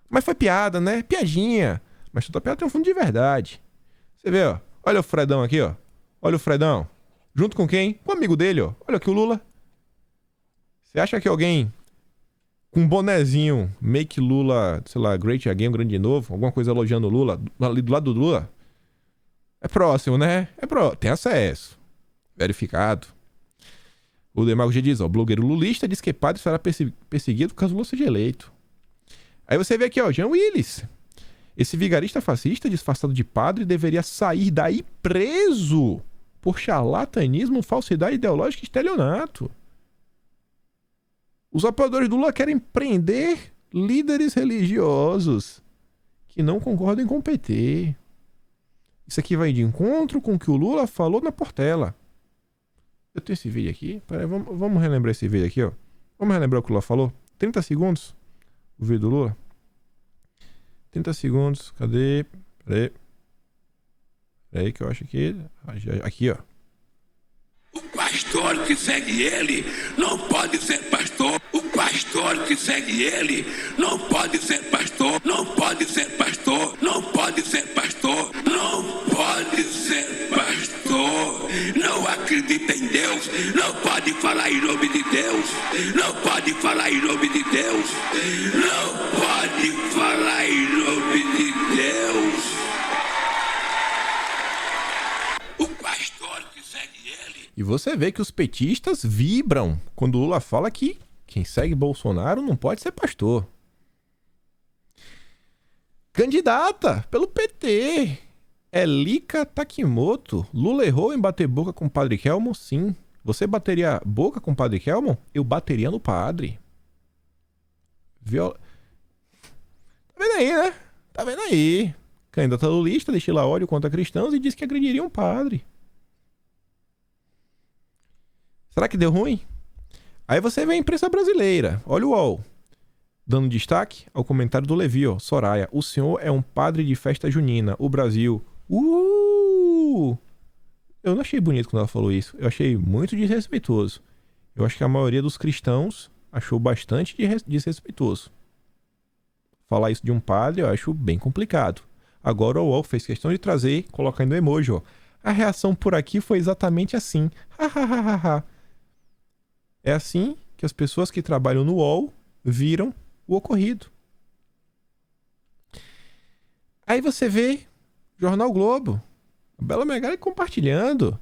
Mas foi piada, né? Piadinha. Mas toda piada tem um fundo de verdade. Você vê, ó. Olha o Fredão aqui, ó. Olha o Fredão. Junto com quem? Com o amigo dele, ó. Olha aqui o Lula. Você acha que alguém com um bonezinho make Lula, sei lá, great again, grande de novo, alguma coisa elogiando o Lula, ali do lado do Lula? É próximo, né? Tem acesso. Verificado. O Demago G diz, ó, o blogueiro lulista diz que padre será perseguido caso Lula seja eleito. Aí você vê aqui, ó, Jean Willis. Esse vigarista fascista disfarçado de padre deveria sair daí preso por charlatanismo, falsidade ideológica e estelionato. Os apoiadores do Lula querem prender líderes religiosos que não concordam com o PT. Isso aqui vai de encontro com o que o Lula falou na Portela. Eu tenho esse vídeo aqui. Peraí, vamos relembrar esse vídeo aqui, ó. Vamos relembrar o que o Lula falou? 30 segundos. O vídeo do Lula. 30 segundos. Cadê? Peraí que eu acho que... Aqui, ó. O pastor que segue ele não pode ser pastor. O pastor que segue ele não pode ser pastor. Não pode ser pastor. Não pode ser pastor. Não pode ser pastor. Não acredita em Deus. Não pode falar em nome de Deus. Não pode falar em nome de Deus. Não pode falar em nome de Deus. E você vê que os petistas vibram quando o Lula fala que quem segue Bolsonaro não pode ser pastor. Candidata pelo PT. Elika Takimoto. Lula errou em bater boca com o Padre Kelmo? Sim. Você bateria boca com o Padre Kelmo? Eu bateria no padre. Tá vendo aí, né? Tá vendo aí. Candidata lulista destila ódio contra cristãos e diz que agrediria um padre. Será que deu ruim? Aí você vê a imprensa brasileira. Olha o UOL. Dando destaque ao comentário do Levi, ó. Soraya. O senhor é um padre de festa junina. O Brasil. Eu não achei bonito quando ela falou isso. Eu achei muito desrespeitoso. Eu acho que a maioria dos cristãos achou bastante desrespeitoso. Falar isso de um padre eu acho bem complicado. Agora o UOL fez questão de trazer, colocando emoji, ó. A reação por aqui foi exatamente assim. É assim que as pessoas que trabalham no UOL viram o ocorrido. Aí você vê Jornal Globo, a Bela Megali compartilhando.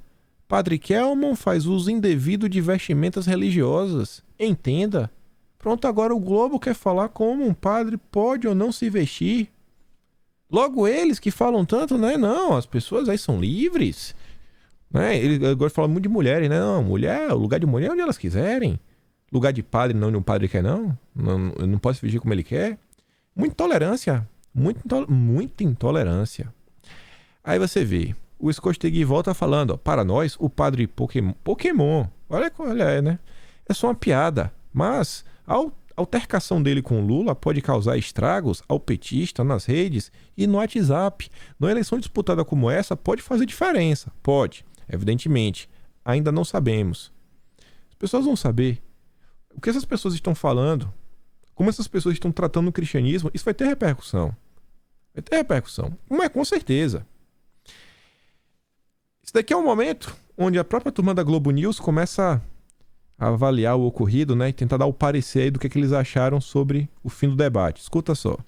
Padre Kelmon faz uso indevido de vestimentas religiosas. Entenda. Pronto, agora o Globo quer falar como um padre pode ou não se vestir. Logo eles que falam tanto, né? Não, as pessoas aí são livres. Né? Ele agora fala muito de mulheres, né? Não, mulher, o lugar de mulher é onde elas quiserem. Lugar de padre não onde um padre quer, não. Não pode se vestir como ele quer. Muita intolerância. Muita intolerância. Aí você vê, o Skostegui volta falando, ó, para nós, o padre Pokémon. Olha qual é, né? É só uma piada. Mas a altercação dele com o Lula pode causar estragos ao petista nas redes e no WhatsApp. Numa eleição disputada como essa, pode fazer diferença. Pode, evidentemente. Ainda não sabemos. As pessoas vão saber o que essas pessoas estão falando, como essas pessoas estão tratando o cristianismo. Isso vai ter repercussão. Vai ter repercussão. Mas com certeza. Isso daqui é um momento onde a própria turma da Globo News começa a avaliar o ocorrido, né, e tentar dar o parecer aí do que eles acharam sobre o fim do debate. Escuta só.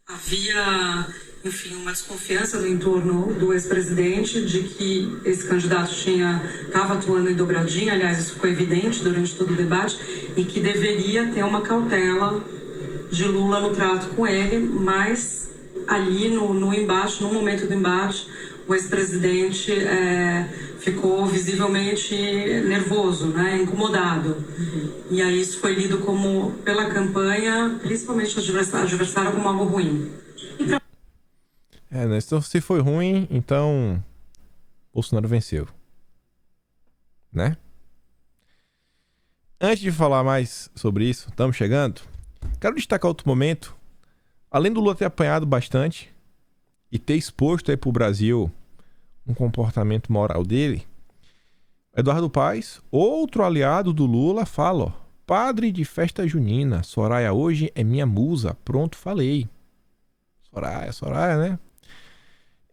Havia, enfim, uma desconfiança no entorno do ex-presidente de que esse candidato estava atuando em dobradinha, aliás, isso ficou evidente durante todo o debate, e que deveria ter uma cautela de Lula no trato com ele, mas ali no embate, no momento do embate, o ex-presidente ficou visivelmente nervoso, né, incomodado. E aí isso foi lido como, pela campanha, principalmente o adversário, como algo ruim. Né, então, se foi ruim, então Bolsonaro venceu. Né? Antes de falar mais sobre isso, estamos chegando, quero destacar outro momento. Além do Lula ter apanhado bastante e ter exposto aí pro Brasil um comportamento moral dele, Eduardo Paes, outro aliado do Lula, fala, ó, padre de festa junina, Soraya hoje é minha musa, pronto, falei. Soraya, né?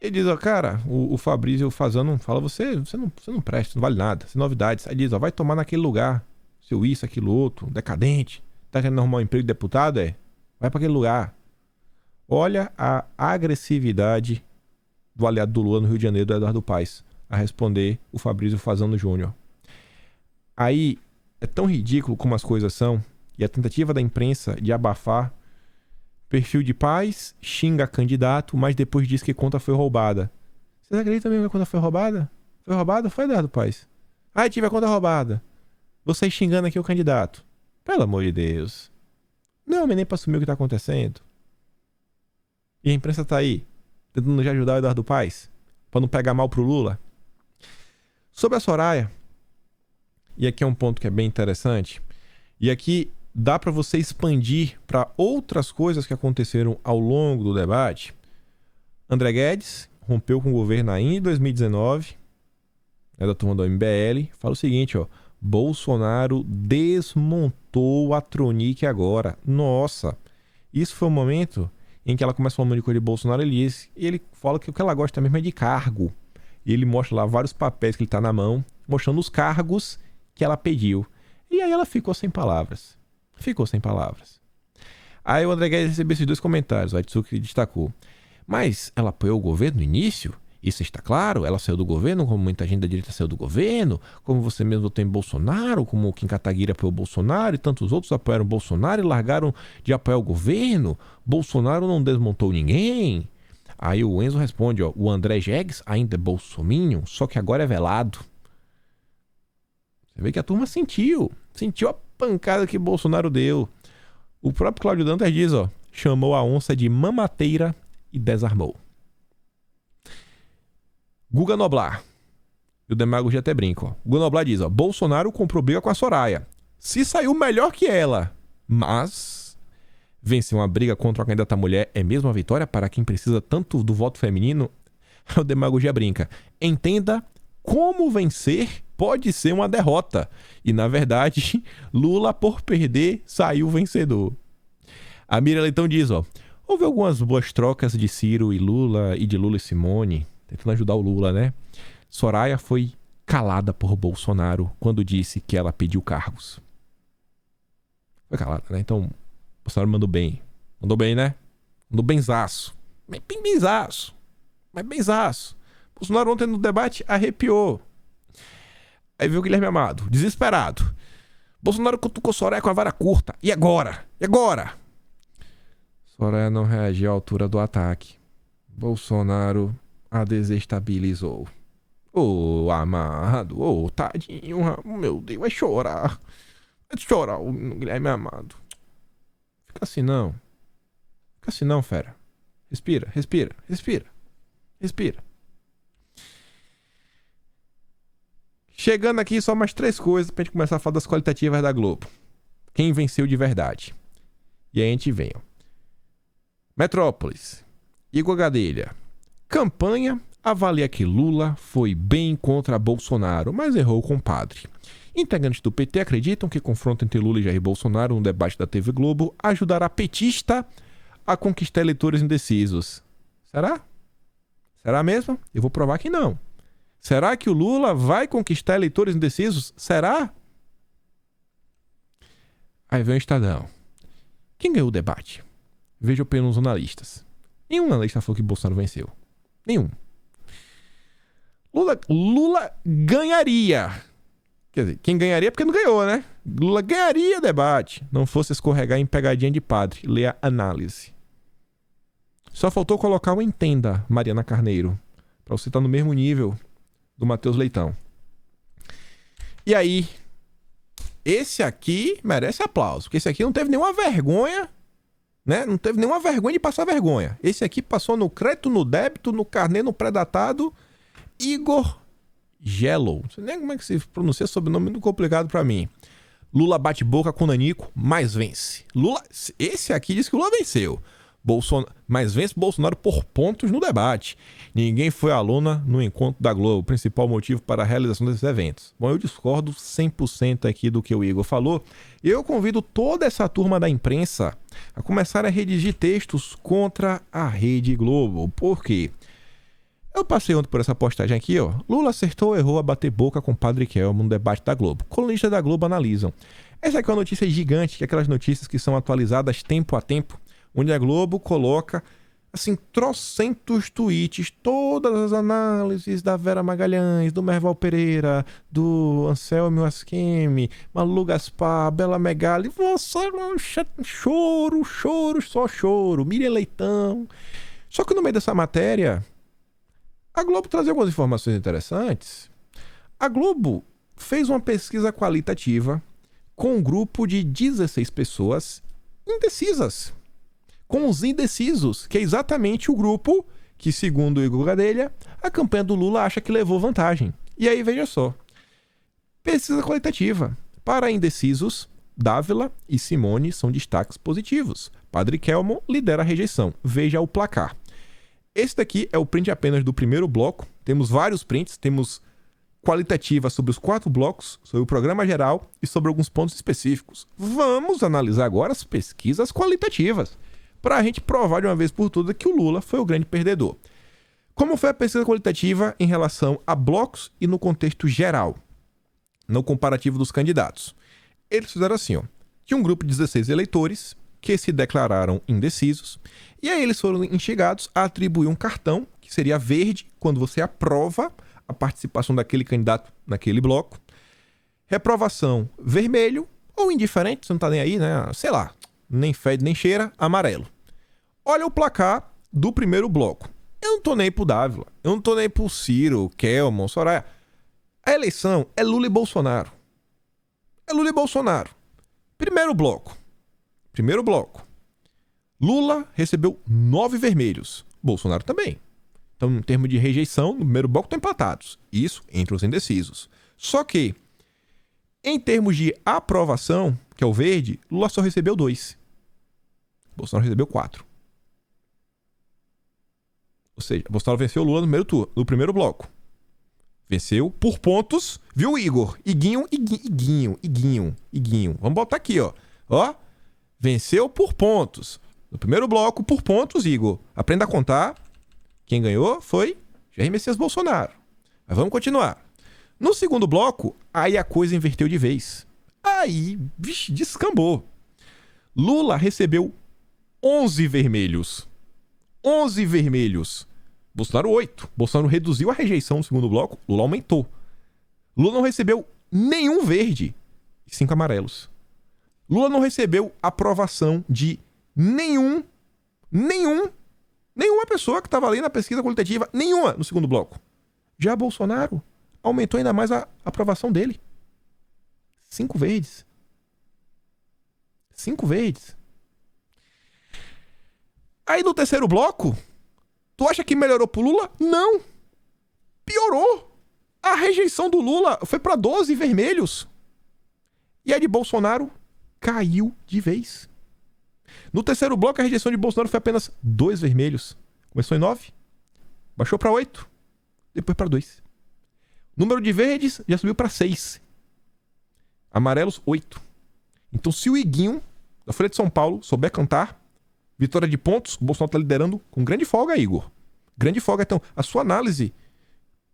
Ele diz, ó, cara, o Fabrício Fazano fala, você não presta, não vale nada, sem novidades. Aí diz, ó, vai tomar naquele lugar, seu isso, aquilo outro, decadente, tá querendo arrumar um emprego de deputado, vai pra aquele lugar. Olha a agressividade do aliado do Lula no Rio de Janeiro, do Eduardo Paes, a responder o Fabrício Fazano Júnior. Aí, é tão ridículo como as coisas são, e a tentativa da imprensa de abafar, perfil de Paes xinga candidato, mas depois diz que conta foi roubada. Vocês acreditam mesmo que a conta foi roubada? Foi roubada? Foi, Eduardo Paes? Tive a conta roubada. Vocês xingando aqui o candidato. Pelo amor de Deus. Não, mas nem pra assumir o que tá acontecendo. E a imprensa tá aí, tentando já ajudar o Eduardo Paes, pra não pegar mal pro Lula. Sobre a Soraya, e aqui é um ponto que é bem interessante, e aqui dá pra você expandir pra outras coisas que aconteceram ao longo do debate. André Guedes rompeu com o governo ainda em 2019, da turma do MBL, fala o seguinte, ó, Bolsonaro desmontou a Tronic agora. Nossa, isso foi um momento em que ela começa falando de coisa de Bolsonaro, e ele fala que o que ela gosta mesmo é de cargo. E ele mostra lá vários papéis que ele tá na mão, mostrando os cargos que ela pediu. E aí ela ficou sem palavras. Aí o André Guedes recebeu esses dois comentários, o Atsuki destacou. Mas ela apoiou o governo no início? Isso está claro? Ela saiu do governo, como muita gente da direita saiu do governo, como você mesmo votou em Bolsonaro, como o Kim Kataguiri apoiou o Bolsonaro e tantos outros apoiaram o Bolsonaro e largaram de apoiar o governo. Bolsonaro não desmontou ninguém. Aí o Enzo responde, ó, o André Guedes ainda é bolsominion, só que agora é velado. Você vê que a turma sentiu a pancada que Bolsonaro deu. O próprio Cláudio Dantas diz, ó, chamou a onça de mamateira e desarmou. Guga Noblar. E o Demagogia até brinca, ó. Guga Noblar diz, ó, Bolsonaro comprou briga com a Soraya. Se saiu melhor que ela, mas vencer uma briga contra uma candidata mulher é mesmo uma vitória para quem precisa tanto do voto feminino? O Demagogia brinca. Entenda como vencer pode ser uma derrota. E, na verdade, Lula, por perder, saiu vencedor. A Miriam Leitão diz, ó, houve algumas boas trocas de Ciro e Lula e de Lula e Simone, tentando ajudar o Lula, né? Soraya foi calada por Bolsonaro quando disse que ela pediu cargos. Foi calada, né? Então, Bolsonaro mandou bem. Mandou bem, né? Mandou benzaço. Mas bem benzaço. Bolsonaro ontem no debate arrepiou. Aí veio o Guilherme Amado, desesperado. Bolsonaro cutucou Soraya com a vara curta. E agora? E agora? Soraya não reagiu à altura do ataque. Bolsonaro a desestabilizou. Ô, Amado, ô, tadinho, meu Deus, vai chorar. Vai chorar o Guilherme Amado. Fica assim não. Fica assim não, fera. Respira, respira, respira. Respira. Chegando aqui, só mais 3 coisas pra gente começar a falar das qualitativas da Globo. Quem venceu de verdade? E aí a gente vem, ó. Metrópolis. Igor Gadelha. Campanha avalia que Lula foi bem contra Bolsonaro, mas errou com o padre. Integrantes do PT acreditam que confronto entre Lula e Jair Bolsonaro no debate da TV Globo ajudará petista a conquistar eleitores indecisos. Será? Será mesmo? Eu vou provar que não. Será que o Lula vai conquistar eleitores indecisos? Será? Aí vem o Estadão. Quem ganhou o debate? Veja pelos analistas. Nenhum analista falou que Bolsonaro venceu. Nenhum. Lula ganharia. Quer dizer, quem ganharia é porque não ganhou, né? Lula ganharia debate. Não fosse escorregar em pegadinha de padre. Leia análise. Só faltou colocar o entenda, Mariana Carneiro. Pra você estar no mesmo nível do Matheus Leitão. E aí, esse aqui merece aplauso. Porque esse aqui não teve nenhuma vergonha, né? Não teve nenhuma vergonha de passar vergonha. Esse aqui passou no crédito, no débito, no carnê, no pré-datado. Igor Gello. Não sei nem como é que se pronuncia, sobrenome muito complicado pra mim. Lula bate boca com Nanico, mas vence. Lula, esse aqui diz que o Lula venceu. Mas vence Bolsonaro por pontos no debate. Ninguém foi aluna no encontro da Globo, principal motivo para a realização desses eventos. Bom, eu discordo 100% aqui do que o Igor falou. Eu convido toda essa turma da imprensa a começar a redigir textos contra a Rede Globo. Por quê? Eu passei ontem por essa postagem aqui, ó. Lula acertou ou errou a bater boca com Padre Kelmo no debate da Globo. Colunistas da Globo analisam. Essa aqui é uma notícia gigante, que é aquelas notícias que são atualizadas tempo a tempo, onde a Globo coloca, assim, trocentos tweets, todas as análises da Vera Magalhães, do Merval Pereira, do Anselmo Asquemi, Malu Gaspar, Bela Megali, choro, só choro, Miriam Leitão. Só que no meio dessa matéria, a Globo traz algumas informações interessantes. A Globo fez uma pesquisa qualitativa com um grupo de 16 pessoas indecisas. Com os indecisos, que é exatamente o grupo que, segundo o Igor Gadelha, a campanha do Lula acha que levou vantagem. E aí, veja só. Pesquisa qualitativa. Para indecisos, Dávila e Simone são destaques positivos. Padre Kelmo lidera a rejeição. Veja o placar. Esse daqui é o print apenas do primeiro bloco. Temos vários prints. Temos qualitativa sobre os 4 blocos, sobre o programa geral e sobre alguns pontos específicos. Vamos analisar agora as pesquisas qualitativas, para a gente provar de uma vez por todas que o Lula foi o grande perdedor. Como foi a pesquisa qualitativa em relação a blocos e no contexto geral, no comparativo dos candidatos? Eles fizeram assim, ó. Tinha um grupo de 16 eleitores que se declararam indecisos, e aí eles foram instigados a atribuir um cartão, que seria verde, quando você aprova a participação daquele candidato naquele bloco. Reprovação, vermelho, ou indiferente, você não tá nem aí, né? Sei lá, nem fede nem cheira, amarelo. Olha o placar do primeiro bloco. Eu não tô nem pro Dávila, eu não tô nem pro Ciro, Kelmo, Soraya. A eleição é Lula e Bolsonaro. É Lula e Bolsonaro. Primeiro bloco. Lula recebeu 9 vermelhos. Bolsonaro também. Então, em termos de rejeição, no primeiro bloco estão empatados. Isso entre os indecisos. Só que, em termos de aprovação, que é o verde, Lula só recebeu 2. Bolsonaro recebeu 4. Ou seja, Bolsonaro venceu o Lula no primeiro bloco. Venceu por pontos, viu, Igor? Iguinho. Vamos botar aqui, ó. Venceu por pontos. No primeiro bloco, por pontos, Igor. Aprenda a contar. Quem ganhou foi Jair Messias Bolsonaro. Mas vamos continuar. No segundo bloco, aí a coisa inverteu de vez. Aí, descambou. Lula recebeu 11 vermelhos. 11 vermelhos. Bolsonaro 8. Bolsonaro reduziu a rejeição no segundo bloco. Lula aumentou. Lula não recebeu nenhum verde e 5 amarelos. Lula não recebeu aprovação de nenhuma pessoa que estava ali na pesquisa qualitativa, nenhuma no segundo bloco. Já Bolsonaro aumentou ainda mais a aprovação dele. 5 verdes. 5 verdes. Aí no terceiro bloco, tu acha que melhorou pro Lula? Não. Piorou. A rejeição do Lula foi para 12 vermelhos. E a de Bolsonaro caiu de vez. No terceiro bloco, a rejeição de Bolsonaro foi apenas 2 vermelhos. Começou em 9, baixou para 8, depois para 2. Número de verdes já subiu para 6. Amarelos, 8. Então, se o Iguinho, da Folha de São Paulo, souber cantar, vitória de pontos, o Bolsonaro está liderando com grande folga, Igor. Grande folga. Então, a sua análise,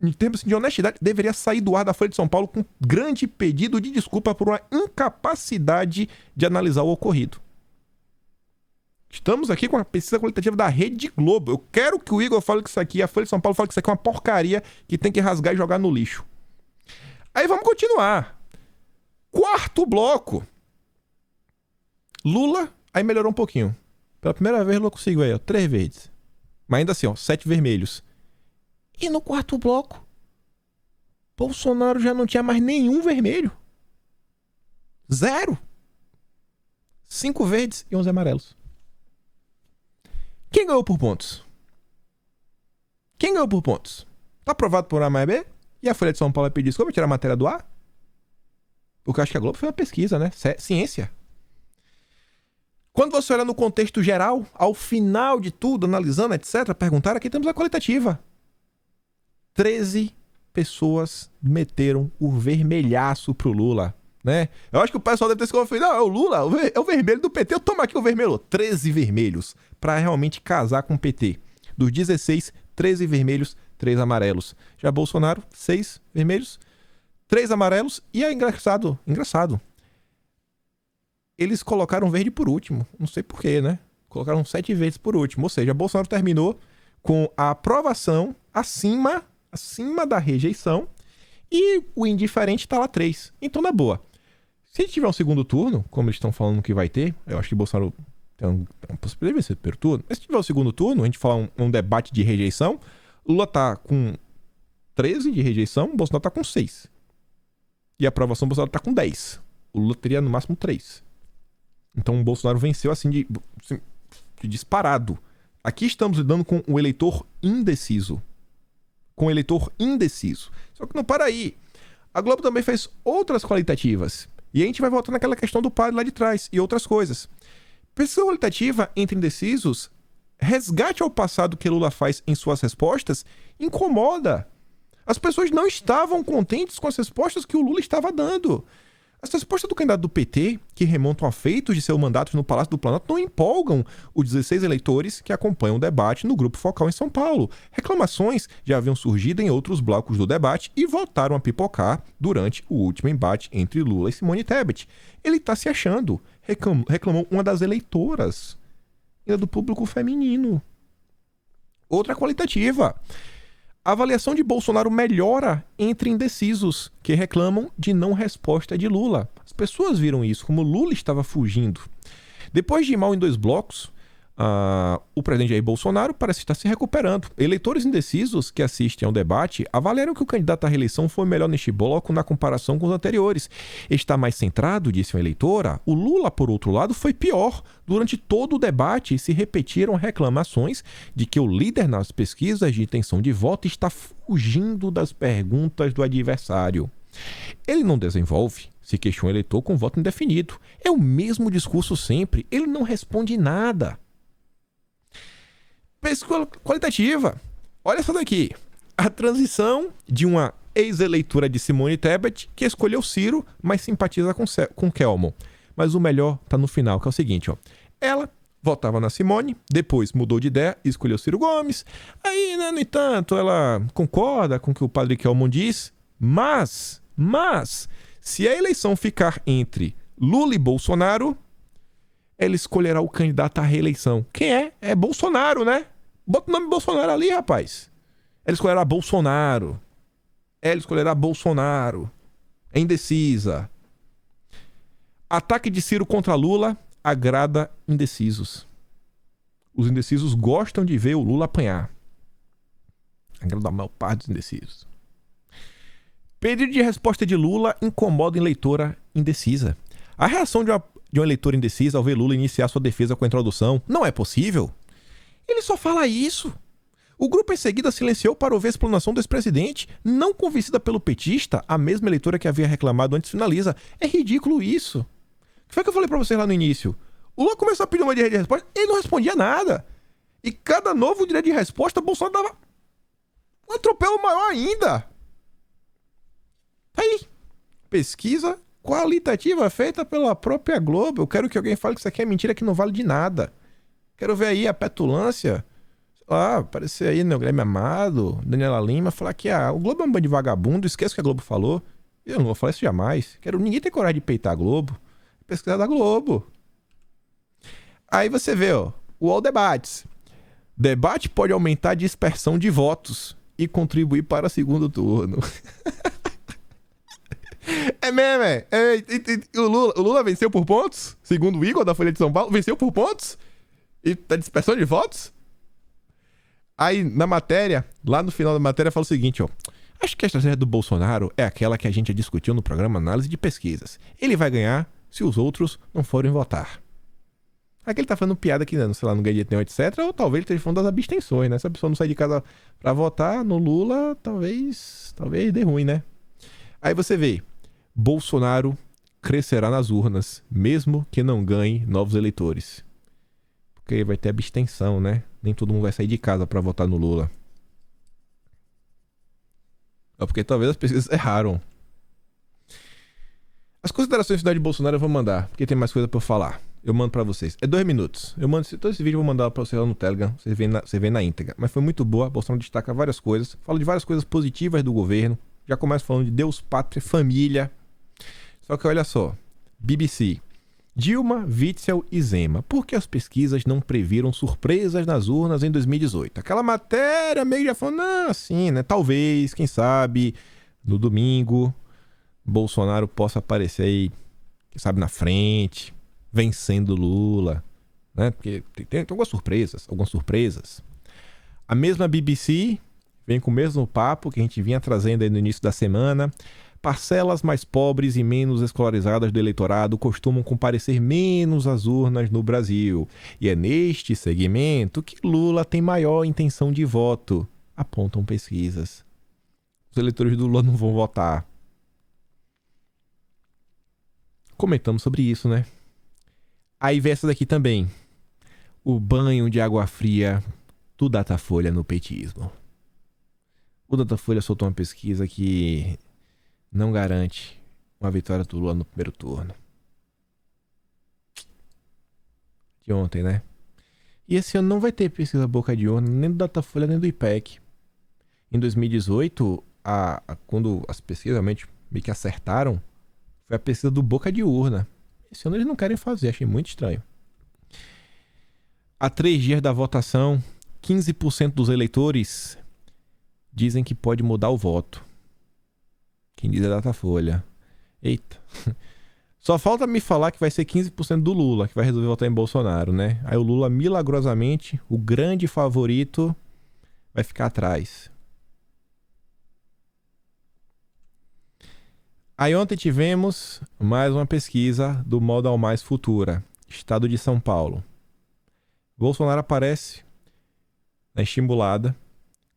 em termos de honestidade, deveria sair do ar da Folha de São Paulo com grande pedido de desculpa por uma incapacidade de analisar o ocorrido. Estamos aqui com a pesquisa qualitativa da Rede Globo. Eu quero que o Igor fale que isso aqui, a Folha de São Paulo fale que isso aqui é uma porcaria que tem que rasgar e jogar no lixo. Aí vamos continuar. Quarto bloco. Lula, aí melhorou um pouquinho. Pela primeira vez, Lula conseguiu aí, ó, 3 verdes. Mas ainda assim, ó, 7 vermelhos. E no quarto bloco, Bolsonaro já não tinha mais nenhum vermelho. 0. 5 verdes e 11 amarelos. Quem ganhou por pontos? Quem ganhou por pontos? Tá aprovado por A mais B? E a Folha de São Paulo vai pedir desculpa tirar a matéria do ar? Porque eu acho que a Globo foi uma pesquisa, né? Ciência. Quando você olha no contexto geral, ao final de tudo, analisando, etc., perguntaram, aqui temos a qualitativa. 13 pessoas meteram o vermelhaço pro Lula, né? Eu acho que o pessoal deve ter se confundido. Não, é o Lula, é o vermelho do PT. Eu tomo aqui o vermelho. 13 vermelhos para realmente casar com o PT. Dos 16, 13 vermelhos, 3 amarelos. Já Bolsonaro, 6 vermelhos, 3 amarelos. E é engraçado. Eles colocaram verde por último. Não sei porquê, né? Colocaram 7 verdes por último. Ou seja, Bolsonaro terminou com a aprovação acima da rejeição. E o indiferente tá lá 3. Então, na boa. Se a gente tiver um segundo turno, como eles estão falando que vai ter, eu acho que Bolsonaro tem uma possibilidade de ser primeiro turno. Mas se tiver um segundo turno, a gente falar um debate de rejeição, Lula tá com 13 de rejeição, Bolsonaro tá com 6. E a aprovação, Bolsonaro tá com 10. O Lula teria no máximo 3. Então o Bolsonaro venceu assim de disparado. Aqui estamos lidando com o eleitor indeciso. Só que não para aí. A Globo também fez outras qualitativas. E a gente vai voltar naquela questão do padre lá de trás e outras coisas. Pesquisa qualitativa entre indecisos, resgate ao passado que Lula faz em suas respostas, incomoda. As pessoas não estavam contentes com as respostas que o Lula estava dando. As respostas do candidato do PT, que remontam a feitos de seu mandato no Palácio do Planalto, não empolgam os 16 eleitores que acompanham o debate no Grupo Focal em São Paulo. Reclamações já haviam surgido em outros blocos do debate e voltaram a pipocar durante o último embate entre Lula e Simone Tebet. Ele está se achando, reclamou uma das eleitoras, ainda do público feminino. Outra qualitativa. A avaliação de Bolsonaro melhora entre indecisos, que reclamam de não resposta de Lula. As pessoas viram isso, como Lula estava fugindo. Depois de ir mal em 2 blocos, o presidente Jair Bolsonaro parece estar se recuperando. Eleitores indecisos que assistem ao debate avaliaram que o candidato à reeleição foi melhor neste bloco na comparação com os anteriores. Está mais centrado, disse uma eleitora. O Lula, por outro lado, foi pior. Durante todo o debate se repetiram reclamações de que o líder nas pesquisas de intenção de voto está fugindo das perguntas do adversário. Ele não desenvolve, se questiona o eleitor com voto indefinido. É o mesmo discurso sempre. Ele não responde nada. Pesquisa qualitativa. Olha essa daqui. A transição de uma ex-eleitora de Simone Tebet que escolheu Ciro, mas simpatiza com Kelmon. Mas o melhor tá no final, que é o seguinte, ó. Ela votava na Simone, depois mudou de ideia e escolheu Ciro Gomes. Aí, né, no entanto, ela concorda com o que o padre Kelmon diz, mas, se a eleição ficar entre Lula e Bolsonaro, ela escolherá o candidato à reeleição. Quem é? É Bolsonaro, né? Bota o nome Bolsonaro ali, rapaz. Ela escolherá Bolsonaro. Ela escolherá Bolsonaro. É indecisa. Ataque de Ciro contra Lula agrada indecisos. Os indecisos gostam de ver o Lula apanhar. Agrada a maior parte dos indecisos. Pedido de resposta de Lula incomoda eleitora indecisa. A reação de uma eleitora indecisa ao ver Lula iniciar sua defesa com a introdução não é possível. Ele só fala isso. O grupo em seguida silenciou para ouvir a explanação do ex-presidente, não convencida pelo petista, a mesma eleitora que havia reclamado antes finaliza. É ridículo isso. O que foi que eu falei pra vocês lá no início? O Lula começou a pedir uma direito de resposta, ele não respondia nada. E cada novo direito de resposta, Bolsonaro dava um atropelo maior ainda. Aí, pesquisa qualitativa feita pela própria Globo. Eu quero que alguém fale que isso aqui é mentira, que não vale de nada. Quero ver aí a petulância. Aparecer aí, né, o Guilherme Amado, Daniela Lima, falar que o Globo é um bando de vagabundo, esquece o que a Globo falou. Eu não vou falar isso jamais. Ninguém tem coragem de peitar a Globo. Pesquisar da Globo. Aí você vê, o UOL Debates. Debate pode aumentar a dispersão de votos e contribuir para o segundo turno. É mesmo, o Lula venceu por pontos? Segundo o Igor da Folha de São Paulo, venceu por pontos? E tá dispersão de votos? Aí, na matéria, lá no final da matéria, fala o seguinte, acho que a estratégia do Bolsonaro é aquela que a gente já discutiu no programa Análise de Pesquisas. Ele vai ganhar se os outros não forem votar. Aqui ele tá falando piada aqui, sei lá, no gadget nenhum, etc. Ou talvez ele esteja falando das abstenções, né? Se a pessoa não sair de casa pra votar no Lula, talvez dê ruim, né? Aí você vê, Bolsonaro crescerá nas urnas, mesmo que não ganhe novos eleitores. Porque vai ter abstenção, né? Nem todo mundo vai sair de casa pra votar no Lula. É porque talvez as pesquisas erraram. As considerações finais de Bolsonaro eu vou mandar, porque tem mais coisa pra eu falar. Eu mando pra vocês. É 2 minutos. Eu mando todo esse vídeo, eu vou mandar pra vocês lá no Telegram. Você vê na íntegra. Mas foi muito boa. Bolsonaro destaca várias coisas. Fala de várias coisas positivas do governo. Já começa falando de Deus, pátria, família. Só que olha só. BBC. Dilma, Witzel e Zema. Por que as pesquisas não previram surpresas nas urnas em 2018? Aquela matéria meio já falando, assim, né? Talvez, quem sabe, no domingo, Bolsonaro possa aparecer aí, quem sabe, na frente, vencendo Lula, né? Porque tem algumas surpresas. A mesma BBC vem com o mesmo papo que a gente vinha trazendo aí no início da semana. Parcelas mais pobres e menos escolarizadas do eleitorado costumam comparecer menos às urnas no Brasil. E é neste segmento que Lula tem maior intenção de voto, apontam pesquisas. Os eleitores do Lula não vão votar. Comentamos sobre isso, né? Aí vem essa daqui também. O banho de água fria do Datafolha no petismo. O Datafolha soltou uma pesquisa que não garante uma vitória do Lula no primeiro turno. De ontem, né? E esse ano não vai ter pesquisa boca de urna, nem do Datafolha, nem do IPEC. Em 2018, quando as pesquisas realmente meio que acertaram, foi a pesquisa do boca de urna. Esse ano eles não querem fazer, achei muito estranho. Há 3 dias da votação, 15% dos eleitores dizem que pode mudar o voto. Quem diz é Datafolha. Eita. Só falta me falar que vai ser 15% do Lula que vai resolver votar em Bolsonaro, né? Aí o Lula, milagrosamente, o grande favorito, vai ficar atrás. Aí ontem tivemos mais uma pesquisa do Modal Mais Futura, estado de São Paulo. Bolsonaro aparece na estimulada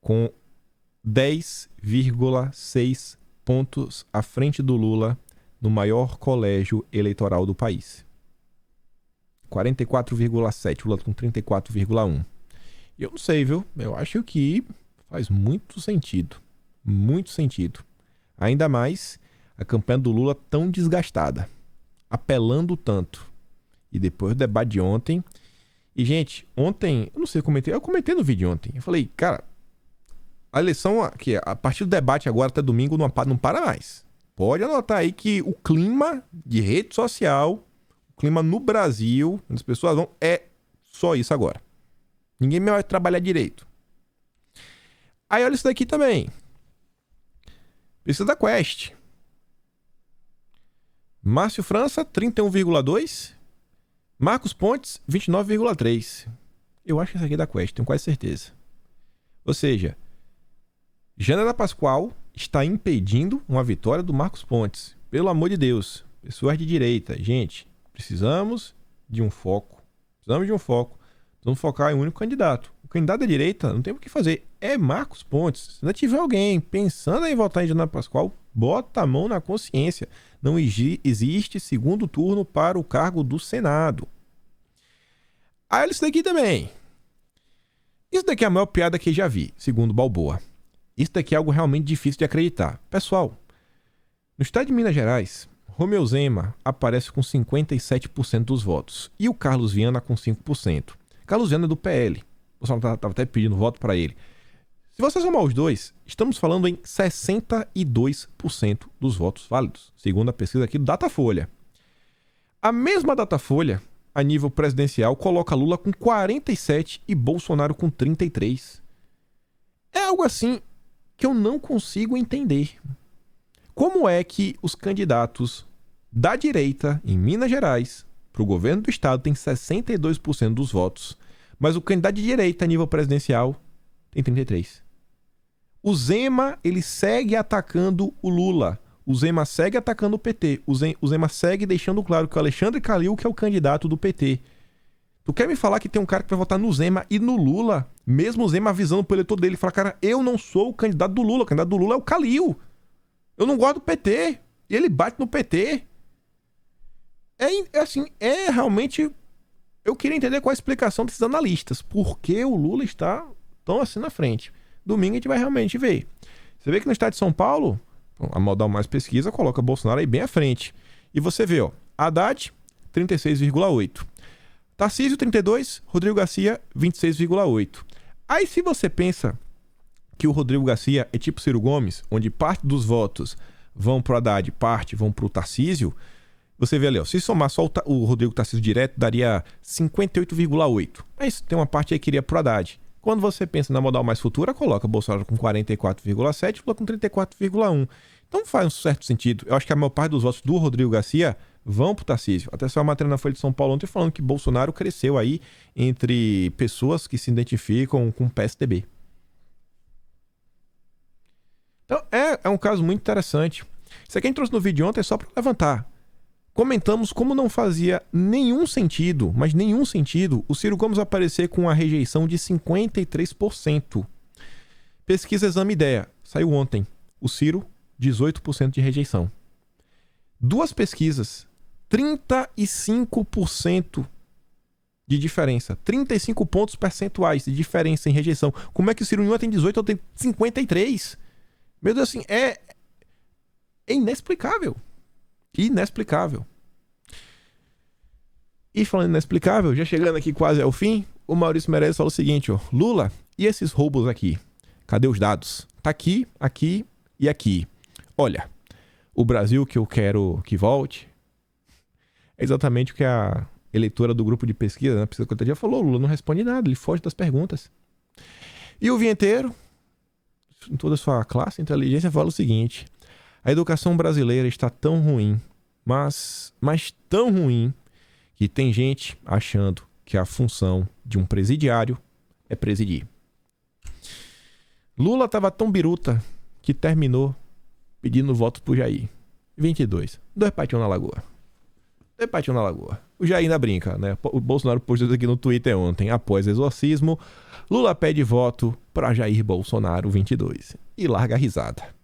com 10,6 pontos à frente do Lula no maior colégio eleitoral do país. 44,7, Lula com 34,1. E eu não sei, viu? Eu acho que faz muito sentido. Muito sentido. Ainda mais a campanha do Lula tão desgastada. Apelando tanto. E depois do debate de ontem. E, gente, ontem, eu não sei, eu comentei no vídeo ontem. Eu falei, cara, a eleição aqui, a partir do debate agora até domingo não para mais. Pode anotar aí que o clima de rede social, o clima no Brasil, onde as pessoas vão, é só isso agora. Ninguém mais vai trabalhar direito. Aí olha isso daqui também. Pesquisa da Quest. Márcio França, 31,2. Marcos Pontes, 29,3. Eu acho que essa aqui é da Quest, tenho quase certeza. Ou seja, Janaína Pascoal está impedindo uma vitória do Marcos Pontes. Pelo amor de Deus. Pessoas de direita. Gente, precisamos de um foco. Vamos focar em um único candidato. O candidato da direita não tem o que fazer. É Marcos Pontes. Se não tiver alguém pensando em votar em Janaína Pascoal, bota a mão na consciência. Não existe segundo turno para o cargo do Senado. Aí isso daqui também. Isso daqui é a maior piada que já vi, segundo Balboa. Isso daqui é algo realmente difícil de acreditar. Pessoal, no estado de Minas Gerais, Romeu Zema aparece com 57% dos votos e o Carlos Viana com 5%. Carlos Viana é do PL. O pessoal estava até pedindo voto para ele. Se você somar os dois, estamos falando em 62% dos votos válidos, segundo a pesquisa aqui do Datafolha. A mesma Datafolha, a nível presidencial, coloca Lula com 47% e Bolsonaro com 33%. É algo assim que eu não consigo entender. Como é que os candidatos da direita em Minas Gerais para o governo do estado têm 62% dos votos, mas o candidato de direita a nível presidencial tem 33%? O Zema, ele segue atacando o Lula. O Zema segue atacando o PT. O Zema segue deixando claro que o Alexandre Calil que é o candidato do PT. Tu quer me falar que tem um cara que vai votar no Zema e no Lula? Mesmo o Zema avisando pro eleitor dele, fala, cara, eu não sou o candidato do Lula. O candidato do Lula é o Calil. Eu não gosto do PT. E ele bate no PT. É realmente... Eu queria entender qual a explicação desses analistas. Por que o Lula está tão assim na frente? Domingo a gente vai realmente ver. Você vê que no estado de São Paulo, a Modal Mais Pesquisa coloca Bolsonaro aí bem à frente. E você vê, ó, Haddad, 36,8%. Tarcísio, 32%. Rodrigo Garcia, 26,8%. Aí se você pensa que o Rodrigo Garcia é tipo Ciro Gomes, onde parte dos votos vão pro Haddad, parte vão pro Tarcísio, você vê ali, ó, se somar só o Rodrigo Tarcísio direto, daria 58,8%. Mas tem uma parte aí que iria pro Haddad. Quando você pensa na Modal Mais Futura, coloca Bolsonaro com 44,7% e Lula com 34,1%. Então faz um certo sentido. Eu acho que a maior parte dos votos do Rodrigo Garcia vão pro Tarcísio. Até saiu uma matéria na Folha de São Paulo ontem falando que Bolsonaro cresceu aí entre pessoas que se identificam com o PSDB. Então é um caso muito interessante. Isso aqui a gente trouxe no vídeo ontem só para levantar. Comentamos como não fazia nenhum sentido, mas nenhum sentido, o Ciro Gomes aparecer com uma rejeição de 53%. Pesquisa Exame Ideia, saiu ontem. O Ciro, 18% de rejeição. Duas pesquisas, 35% de diferença. 35 pontos percentuais de diferença em rejeição. Como é que o Ciro em uma tem 18 e outro tem 53%? Meu Deus, assim, é inexplicável. Inexplicável. E falando inexplicável, já chegando aqui quase ao fim, o Maurício Meirelles falou o seguinte, ó, Lula, e esses roubos aqui? Cadê os dados? Tá aqui, aqui e aqui. Olha, o Brasil que eu quero que volte é exatamente o que a eleitora do grupo de pesquisa, né, Pesquisa Quantitativa, falou. Lula não responde nada, ele foge das perguntas. E o vinheteiro, em toda a sua classe, inteligência, fala o seguinte: a educação brasileira está tão ruim, mas tão ruim, que tem gente achando que a função de um presidiário é presidir. Lula estava tão biruta que terminou pedindo voto pro Jair. 22. 2 patinhos na lagoa. 2 patinhos na lagoa. O Jair ainda brinca, né? O Bolsonaro postou isso aqui no Twitter ontem. Após exorcismo, Lula pede voto para Jair Bolsonaro 22. E larga a risada.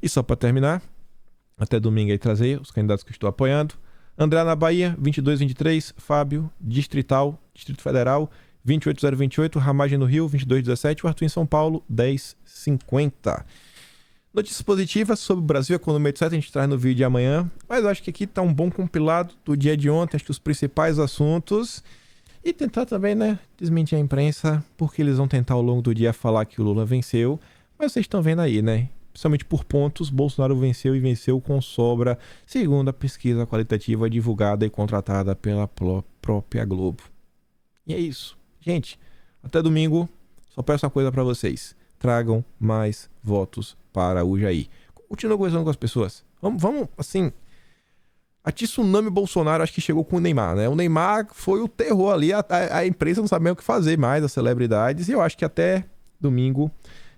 E só para terminar, até domingo aí trazer os candidatos que eu estou apoiando. André na Bahia, 22-23. Fábio, Distrital, Distrito Federal, 28028. Ramagem no Rio, 2217. O Arthur em São Paulo, 1050. Notícias positivas sobre o Brasil, economia, etc. A gente traz no vídeo de amanhã. Mas eu acho que aqui tá um bom compilado do dia de ontem. Acho que os principais assuntos. E tentar também, né, desmentir a imprensa, porque eles vão tentar ao longo do dia falar que o Lula venceu. Mas vocês estão vendo aí, né? Principalmente por pontos, Bolsonaro venceu e venceu com sobra, segundo a pesquisa qualitativa divulgada e contratada pela própria Globo. E é isso. Gente, até domingo. Só peço uma coisa para vocês. Tragam mais votos para o Jair. continua conversando com as pessoas. Vamos assim... A tsunami Bolsonaro acho que chegou com o Neymar, né? O Neymar foi o terror ali, a imprensa não sabe mais o que fazer mais, as celebridades, e eu acho que até domingo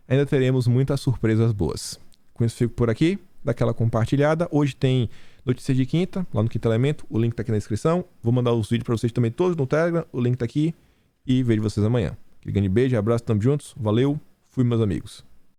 ainda teremos muitas surpresas boas. Com isso fico por aqui, daquela compartilhada. Hoje tem Notícias de Quinta, lá no Quinto Elemento, o link tá aqui na descrição. Vou mandar os vídeos pra vocês também todos no Telegram, o link tá aqui, e vejo vocês amanhã. Aquele grande beijo, abraço, tamo juntos, valeu, fui meus amigos.